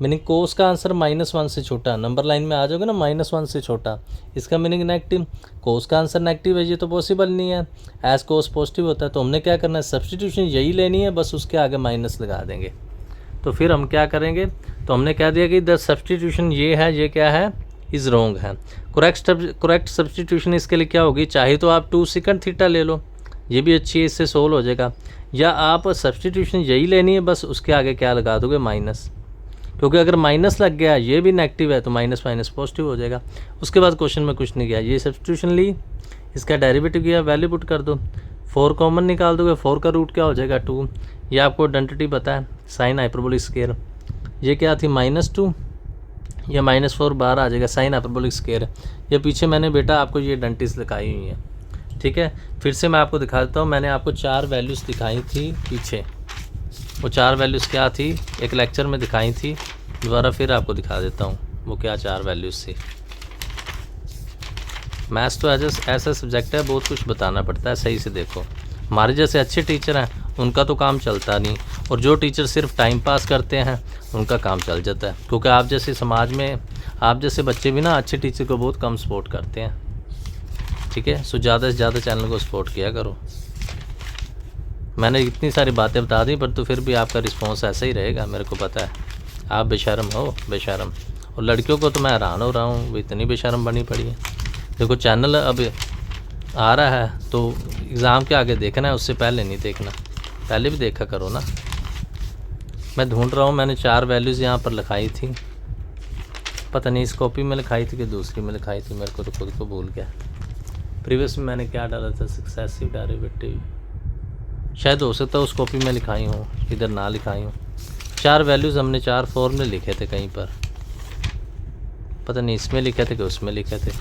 मीनिंग कोस का आंसर -1 से छोटा, नंबर लाइन में आ जाओगे ना, -1 से छोटा, इसका मीनिंग नेगेटिव, कोस का आंसर नेगेटिव है, ये तो पॉसिबल नहीं है, एज कोस पॉजिटिव होता है, तो हमने क्या करना है, सब्सटीट्यूशन यही लेनी है, बस उसके आगे माइनस लगा देंगे। तो फिर हम क्या करेंगे, तो हमने कह दिया कि द सब्सटीट्यूशन ये है, ये क्या है, इज़ रॉन्ग है। करेक्ट सब्सटीट्यूशन इसके लिए क्या होगी, चाहे तो आप 2 सेकंड थीटा ले लो, ये भी अच्छी है, इससे सोल्व हो जाएगा, या आप सब्सटीट्यूशन यही लेनी है, बस उसके आगे क्या लगा दोगे, माइनस, क्योंकि अगर माइनस लग गया, ये भी नेगेटिव है, तो माइनस माइनस पॉजिटिव हो जाएगा। उसके बाद क्वेश्चन में कुछ नहीं किया, ये सब्सटीट्यूशन ली, इसका डेरिवेटिव किया, वैल्यू पुट कर दो, 4 कॉमन निकाल दोगे, 4 का रूट क्या हो जाएगा, 2, ये आपको आइडेंटिटी पता है, साइन हाइपरबोलिक स्क्वायर, ये क्या थी -2, या -4 बाहर आ जाएगा, साइन हाइपरबोलिक स्क्वायर, ये पीछे मैंने बेटा आपको ये आइडेंटिटीज लिखाई हुई है, ठीक है। फिर से मैं आपको दिखा देता हूँ, मैंने आपको 4 वैल्यूज़ दिखाई थी पीछे, वो 4 वैल्यूज़ क्या थी, एक लेक्चर में दिखाई थी, दोबारा फिर आपको दिखा देता हूँ वो क्या 4 वैल्यूज़ थी। मैथ्स तो ऐसा सब्जेक्ट है, बहुत कुछ बताना पड़ता है, सही से देखो, हमारे जैसे अच्छे टीचर हैं उनका तो काम चलता नहीं, और जो टीचर सिर्फ टाइम पास करते हैं उनका काम चल जाता है, क्योंकि आप जैसे समाज में आप जैसे बच्चे भी ना अच्छे टीचर को बहुत कम सपोर्ट करते हैं, ठीक है। सो ज़्यादा से ज़्यादा चैनल को सपोर्ट किया करो। मैंने इतनी सारी बातें बता दी, पर तो फिर भी आपका रिस्पॉन्स ऐसा ही रहेगा, मेरे को पता है, आप बेशर्म हो, बेशर्म। और लड़कियों को तो मैं हैरान हो रहा हूँ, वो इतनी बेशर्म बनी पड़ी है। देखो चैनल अब आ रहा है तो एग्ज़ाम के आगे देखना है, उससे पहले नहीं देखना, पहले भी देखा करो ना। मैं ढूंढ रहा हूँ, मैंने 4 वैल्यूज़ यहाँ पर लिखाई थी, पता नहीं इस कॉपी में लिखाई थी कि दूसरी में लिखाई थी, मेरे को तो खुद को भूल गया। प्रीवियस में मैंने क्या डाला था, सक्सेसिव डेरिवेटिव, शायद हो सकता है उस कॉपी में लिखाई हूँ, इधर ना लिखाई हूँ। 4 वैल्यूज़ हमने 4 फॉर्मूले लिखे थे कहीं पर, पता नहीं इसमें लिखे थे कि उसमें लिखे थे।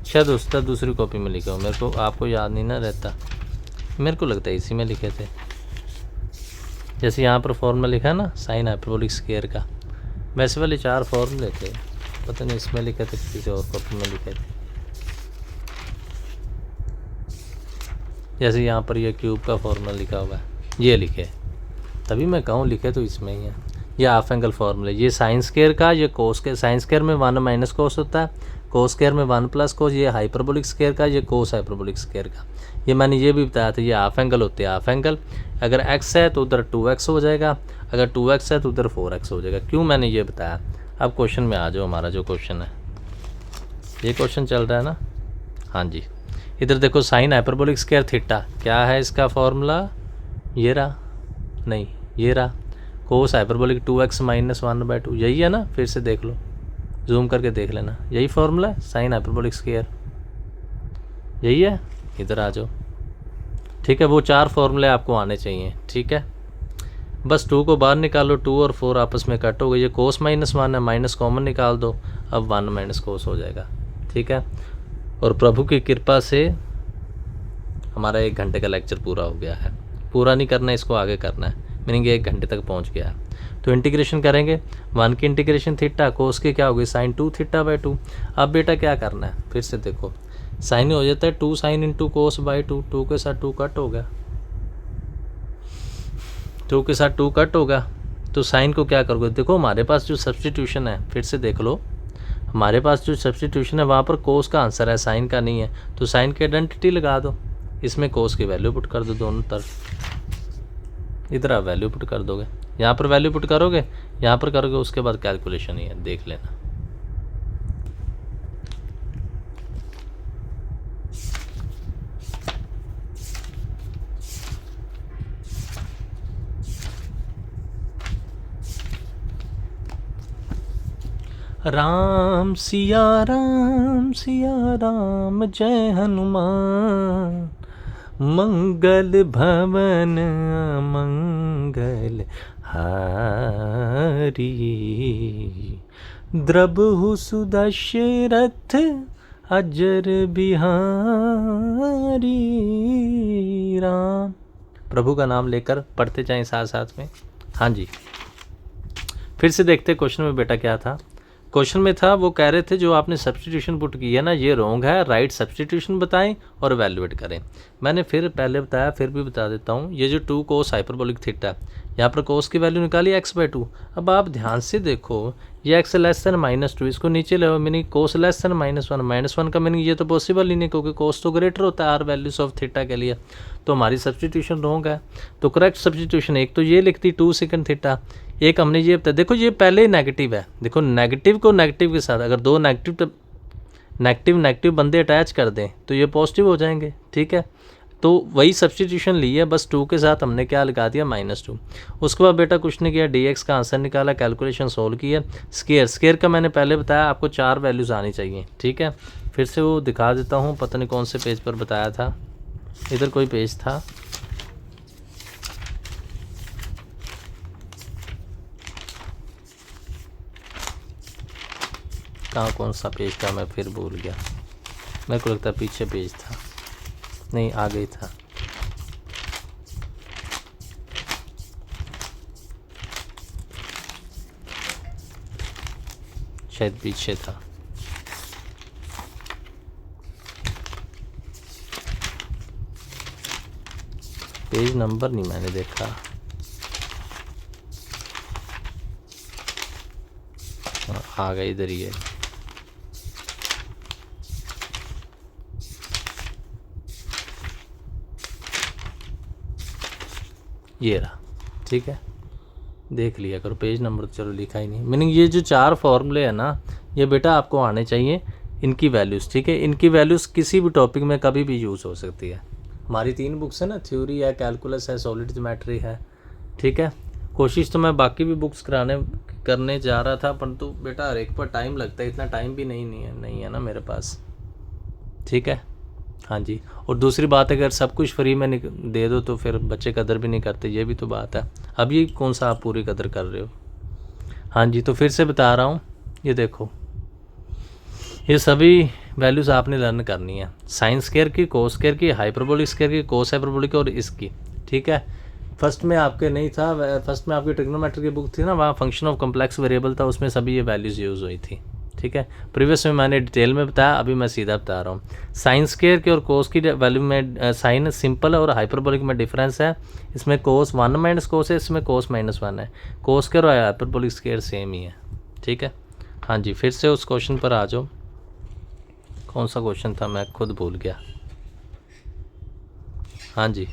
शायद उसका दूसरी कॉपी में लिखा हो, मेरे को आपको याद नहीं ना रहता, मेरे को लगता है इसी में लिखे थे। जैसे यहाँ पर फॉर्मूला लिखा है ना साइन हाइपरबोलिक स्क्वायर का, वैसे वाले 4 फॉर्मूले थे, पता नहीं इसमें लिखे थे किसी और कॉपी में लिखे थे। जैसे यहाँ पर ये क्यूब का फॉर्मूला लिखा हुआ है, ये लिखे, तभी मैं कहूँ लिखे तो इसमें ही है। ये हाफ एंगल फॉर्मूला, ये साइन स्क्वायर का, ये कोस के, साइन स्क्वायर में 1 माइनस कोस होता है, कोस स्क्वायर में 1 प्लस कोस, ये हाइपरबोलिक स्क्वायर का, ये कोस हाइपरबोलिक स्क्वायर का। ये मैंने ये भी बताया था, ये हाफ एंगल होते हैं, हाफ एंगल। अगर x है तो उधर 2x हो जाएगा, अगर 2x है तो उधर 4x हो जाएगा। क्यों मैंने ये बताया? अब क्वेश्चन में आ जाओ, हमारा जो क्वेश्चन है, ये क्वेश्चन चल रहा है ना। हाँ जी, इधर देखो साइन हाइपरबोलिक स्क्वायर थीटा, क्या है इसका फॉर्मूला? ये रहा, नहीं ये रहा, कोस हाइपरबोलिक 2x माइनस 1/2, यही है ना। फिर से देख लो, जूम करके देख लेना, यही फॉर्मूला है साइन हाइपरबोलिक स्क्वायर, यही है। इधर आ जाओ, ठीक है। वो 4 फॉर्मूले आपको आने चाहिए, ठीक है। बस 2 को बाहर निकालो, 2 और 4 आपस में कट हो गए, ये कोस माइनस 1 है, माइनस कॉमन निकाल दो, अब 1 माइनस कोस हो जाएगा, ठीक है। और प्रभु की कृपा से हमारा 1 घंटे का लेक्चर पूरा हो गया है। पूरा नहीं करना, इसको आगे करना है, मीनिंग 1 घंटे तक पहुंच गया है। तो इंटीग्रेशन करेंगे, 1 की इंटीग्रेशन थीटा, कोस की क्या होगी साइन 2 थीटा/2। अब बेटा क्या करना है, फिर से देखो, साइन हो जाता है 2 साइन इंटू कोस/2, 2 के साथ 2 कट होगा, 2 के साथ 2 कट होगा। तो साइन को क्या करोगे, देखो हमारे पास जो सब्सटीट्यूशन है, फिर से देख लो, हमारे पास जो सब्सटीट्यूशन है वहाँ पर कोस का आंसर है, साइन का नहीं है। तो साइन की आइडेंटिटी लगा दो, इसमें कोस की वैल्यू पुट कर दो दोनों तरफ। इधर आप वैल्यू पुट कर दोगे, यहाँ पर वैल्यू पुट करोगे, यहाँ पर करोगे, उसके बाद कैलकुलेशन ही है, देख लेना। राम सिया राम सिया राम, जय हनुमान, मंगल भवन मंगल हारी, द्रबहु सुदशरथ अजर बिहारी। राम, प्रभु का नाम लेकर पढ़ते जाएं साथ साथ में। हाँ जी, फिर से देखते क्वेश्चन में बेटा क्या था। क्वेश्चन में था, वो कह रहे थे जो आपने सब्सटीट्यूशन पुट की है ना, ये रॉन्ग है, राइट सब्सटीट्यूशन बताएं और वैल्यूएट करें। मैंने फिर पहले बताया, फिर भी बता देता हूँ, ये जो 2 कोस हाइपरबोलिक थीटा, यहाँ पर कोस की वैल्यू निकाली x/2। अब आप ध्यान से देखो, ये x लेस देन -2, इसको नीचे ले, मीनिंग कोस लेस देन -1, -1 का मीनिंग ये तो पॉसिबल ही नहीं, क्योंकि कोस तो ग्रेटर होता है आर वैल्यूज ऑफ थीटा के लिए। तो हमारी सब्सटीट्यूशन रॉन्ग है। तो करेक्ट सब्सटीट्यूशन एक तो ये लिखती 2 सेकंड थीटा, एक हमने ये बताया, देखो ये पहले ही नेगेटिव है, देखो नेगेटिव को नेगेटिव के साथ अगर 2 नेगेटिव बंदे अटैच कर दें तो ये पॉजिटिव हो जाएंगे, ठीक है। तो वही सब्सटीट्यूशन ली है, बस 2 के साथ हमने क्या लगा दिया -2। उसके बाद बेटा कुछ नहीं किया, dx का आंसर निकाला, कैलकुलेशन सोल्व किया। स्केयर का मैंने पहले बताया आपको 4 वैल्यूज़ आनी चाहिए, ठीक है। फिर से वो दिखा देता हूँ, पता नहीं कौन से पेज पर बताया था, इधर कोई पेज था, कहाँ कौन सा पेज था, मैं फिर भूल गया, मेरे को लगता है पीछे पेज था, नहीं आगे था। शायद पीछे था, पेज नंबर नहीं मैंने देखा। आ गए, इधर ही है। ये रहा, ठीक है, देख लिया करो, पेज नंबर तो चलो लिखा ही नहीं। मीनिंग ये जो 4 फॉर्मूले हैं ना, ये बेटा आपको आने चाहिए, इनकी वैल्यूज़, ठीक है। इनकी वैल्यूज़ किसी भी टॉपिक में कभी भी यूज़ हो सकती है। हमारी 3 बुक्स है ना, थ्योरी है, कैलकुलस है, सॉलिड ज्योमेट्री है, ठीक है। कोशिश तो मैं बाकी भी बुक्स करने जा रहा था, परंतु बेटा हर एक पर टाइम लगता है, इतना टाइम भी नहीं है ना मेरे पास, ठीक है। हाँ जी, और दूसरी बात, अगर सब कुछ फ्री में दे दो तो फिर बच्चे कदर भी नहीं करते, ये भी तो बात है। अब ये कौन सा आप पूरी कदर कर रहे हो। हाँ जी, तो फिर से बता रहा हूँ, ये देखो, ये सभी वैल्यूज़ आपने लर्न करनी है, साइन स्क्वायर की, कोस स्क्वायर की, हाइपरबोलिक स्क्वायर की, कोस हाइपरबोलिक और इसकी, ठीक है। फर्स्ट में आपके नहीं था, फर्स्ट में आपकी ट्रिग्नोमेट्री की बुक थी ना, वहाँ फंक्शन ऑफ कम्प्लेक्स वेरिएबल था, उसमें सभी ये वैल्यूज़ यूज़ हुई थी, ठीक है। प्रीवियस में मैंने डिटेल में बताया, अभी मैं सीधा बता रहा हूँ। साइन स्क्वायर की और कोस की वैल्यू में साइन सिंपल है और हाइपरबोलिक में डिफरेंस है। इसमें कोस 1 माइनस कोस है, इसमें कोस -1 है। कोस स्क्वायर और हाइपरबोलिक स्क्वायर सेम ही है, ठीक है। हाँ जी, फिर से उस क्वेश्चन पर आ जाओ। कौन सा क्वेश्चन था, मैं खुद भूल गया। हाँ जी,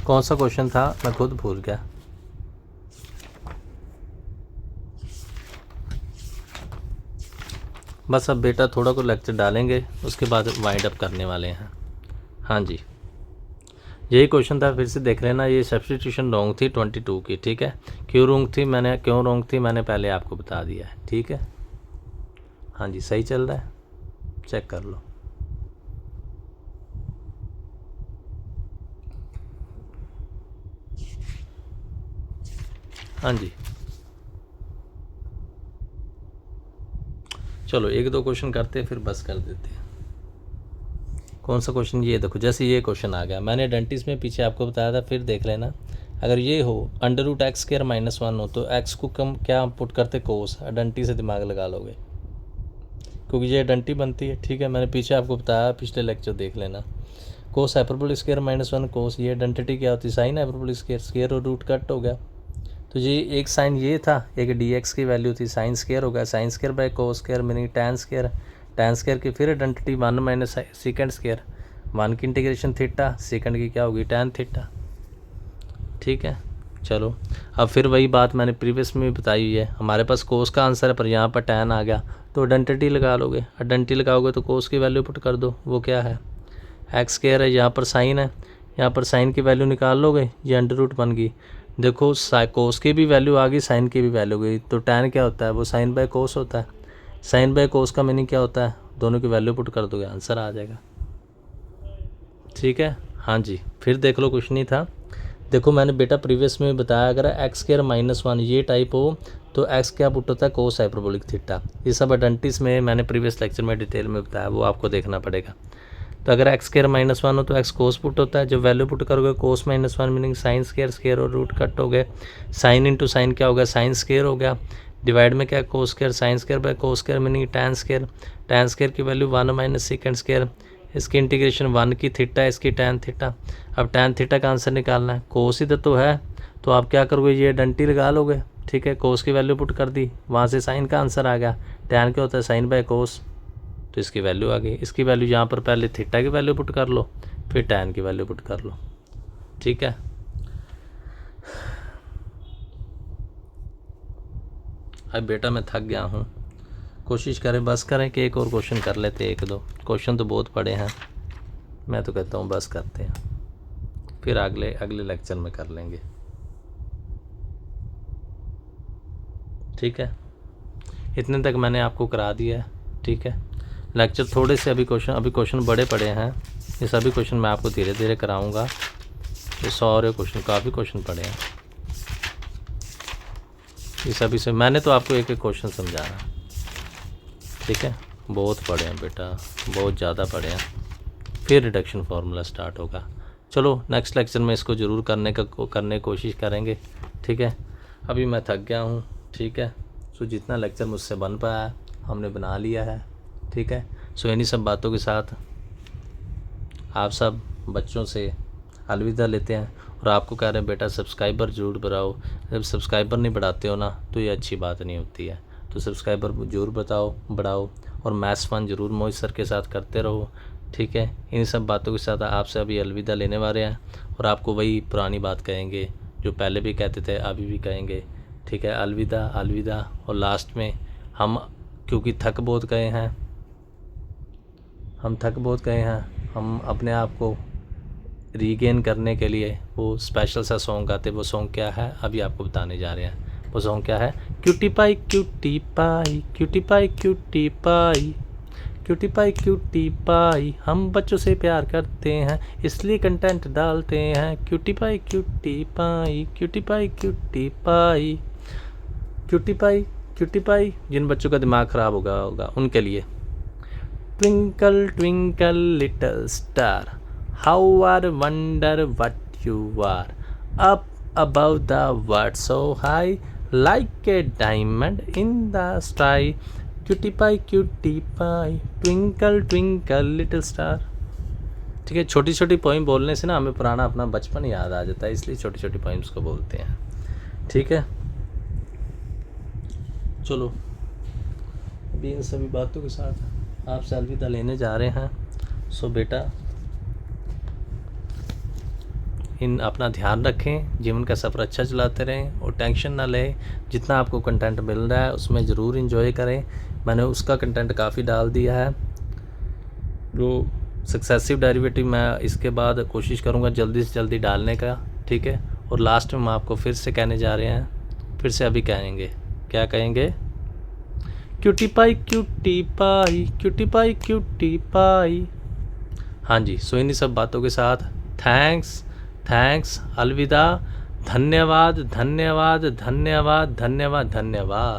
कौन सा क्वेश्चन था, मैं खुद भूल गया। बस अब बेटा थोड़ा को लेक्चर डालेंगे, उसके बाद वाइंड अप करने वाले हैं। हाँ जी, यही क्वेश्चन था, फिर से देख लेना। ये सब्स्टिट्यूशन रॉन्ग थी 22 की, ठीक है। क्यों रॉन्ग थी मैंने पहले आपको बता दिया है, ठीक है। हाँ जी, सही चल रहा है, चेक कर लो। हाँ जी, चलो एक दो क्वेश्चन करते फिर बस कर देते हैं। कौन सा क्वेश्चन, ये देखो, जैसे ये क्वेश्चन आ गया, मैंने डेंटिस्ट में पीछे आपको बताया था, फिर देख लेना। अगर ये हो √x² - 1 हो तो x को कम क्या पुट करते, कोस। डंटी से दिमाग लगा लोगे, क्योंकि ये डंटी बनती है, ठीक है। मैंने पीछे आपको बताया, पिछले लेक्चर देख लेना। कोस हाइपरबोलिक स्क्वायर -1 कोस, ये डेंटिटी क्या होती है, साइन हाइपरबोलिक स्क्वायर और रूट कट हो गया। तो ये एक साइन ये था, एक dx की वैल्यू थी, साइन स्क्वायर हो गया, sine square by cos square meaning tan square की फिर आइडेंटिटी 1 - सेकेंड स्क्वायर, 1 की इंटीग्रेशन थीटा, सेकंड की क्या होगी tan थीटा, ठीक है। चलो अब फिर वही बात मैंने प्रीवियस में भी बताई हुई है, हमारे पास कोस का आंसर है पर यहाँ पर tan आ गया, तो आइडेंटिटी लगा लोगे। आइडेंटिटी लगाओगे तो कोस की वैल्यू पुट कर दो, वो क्या है x स्क्वायर है, यहाँ पर साइन है, यहाँ पर साइन की वैल्यू निकाल लोगे, ये √1 बन गई। देखो कोस की भी वैल्यू आ गई, साइन की भी वैल्यू गई, तो tan क्या होता है, वो साइन बाय कोस होता है। साइन बाय कोस का मीनिंग क्या होता है, दोनों की वैल्यू पुट कर दोगे, आंसर आ जाएगा, ठीक है। हाँ जी, फिर देख लो, कुछ नहीं था। देखो मैंने बेटा प्रीवियस में बताया, अगर x² - 1 ये टाइप हो तो x क्या पुट होता है, कोस हाइपरबोलिक थीटा। ये सब आइडेंटिटीज में मैंने प्रीवियस लेक्चर में डिटेल में बताया, वो आपको देखना पड़ेगा। तो अगर x² - 1 हो तो x कोस पुट होता है, जब वैल्यू पुट करोगे कोस -1 मीनिंग साइन स्क्वायर और रूट कट हो गए, साइन इंटू साइन क्या हो गया, साइन स्क्वायर हो गया, डिवाइड में क्या cos square, sine square by cos square meaning tan square की वैल्यू 1 - सेकेंड स्क्वायर, इसकी इंटीग्रेशन 1 की थीटा, इसकी tan थीटा। अब tan थीटा का आंसर निकालना है, कोस इधर तो है, तो आप क्या करोगे, ये डंटी लगा लोगे, ठीक है। कोस की वैल्यू पुट कर दी, वहाँ से साइन का आंसर आ गया, tan क्या होता है, साइन बाय कोस, तो इसकी वैल्यू आ गई। इसकी वैल्यू यहाँ पर पहले थीटा की वैल्यू पुट कर लो, फिर tan की वैल्यू पुट कर लो, ठीक है। अब बेटा मैं थक गया हूँ, कोशिश करें बस करें कि एक और क्वेश्चन कर लेते, एक दो क्वेश्चन तो बहुत पड़े हैं, मैं तो कहता हूँ बस करते हैं, फिर अगले लेक्चर में कर लेंगे, ठीक है। इतने तक मैंने आपको करा दिया है, ठीक है। लेक्चर थोड़े से अभी क्वेश्चन बड़े पड़े हैं, ये सभी क्वेश्चन मैं आपको धीरे धीरे कराऊंगा। ये 100 क्वेश्चन, काफ़ी क्वेश्चन पड़े हैं, ये सभी से मैंने तो आपको एक एक क्वेश्चन समझाना, ठीक है। बहुत पढ़े हैं बेटा, बहुत ज़्यादा पढ़े हैं, फिर रिडक्शन फार्मूला स्टार्ट होगा। चलो नेक्स्ट लेक्चर में इसको ज़रूर करने की कोशिश करेंगे, ठीक है। अभी मैं थक गया हूँ, ठीक है। सो जितना लेक्चर मुझसे बन पाया हमने बना लिया है, ठीक है। सो इन्हीं सब बातों के साथ आप सब बच्चों से अलविदा लेते हैं, और आपको कह रहे हैं बेटा सब्सक्राइबर ज़रूर बढ़ाओ। जब सब्सक्राइबर नहीं बढ़ाते हो ना तो ये अच्छी बात नहीं होती है, तो सब्सक्राइबर ज़रूर बढ़ाओ, और मैथ्स फन ज़रूर मोहित सर के साथ करते रहो, ठीक है। इन सब बातों के साथ आपसे अभी अलविदा लेने वाले हैं, और आपको वही पुरानी बात कहेंगे जो पहले भी कहते थे, अभी भी कहेंगे, ठीक है। अलविदा। और लास्ट में हम, क्योंकि थक बहुत गए हैं, हम अपने आप को रीगेन करने के लिए वो स्पेशल सा सॉन्ग गाते, वो सॉन्ग क्या है अभी आपको बताने जा रहे हैं। वो सॉन्ग क्या है, cutie pie cutie pie, cutie pie cutie pie, cutie pie cutie pie, हम बच्चों से प्यार करते हैं इसलिए कंटेंट डालते हैं, cutie pie cutie pie, cutie pie cutie pie, cutie pie. जिन बच्चों का दिमाग ख़राब होगा उनके लिए। Twinkle twinkle little star, how I wonder what you are, up above the world so high, like a diamond in the sky, cutie pie, twinkle twinkle little star। ठीक है, छोटी छोटी पोइम बोलने से ना हमें पुराना अपना बचपन याद आ जाता है, इसलिए छोटी छोटी पोइम्स को बोलते हैं, ठीक है। चलो अभी इन सभी बातों के साथ आपसे अलविदा लेने जा रहे हैं। सो बेटा इन अपना ध्यान रखें, जीवन का सफ़र अच्छा चलाते रहें और टेंशन ना लें। जितना आपको कंटेंट मिल रहा है उसमें ज़रूर एंजॉय करें। मैंने उसका कंटेंट काफ़ी डाल दिया है। जो सक्सेसिव डेरिवेटिव मैं इसके बाद कोशिश करूँगा जल्दी से जल्दी डालने का, ठीक है। और लास्ट में हम आपको फिर से कहने जा रहे हैं, फिर से अभी कहेंगे, क्या कहेंगे? Cutie pie cutie pie, cutie pie cutie pie. हाँ जी, सो इन्हीं सब बातों के साथ थैंक्स, अलविदा, धन्यवाद धन्यवाद धन्यवाद धन्यवाद धन्यवाद।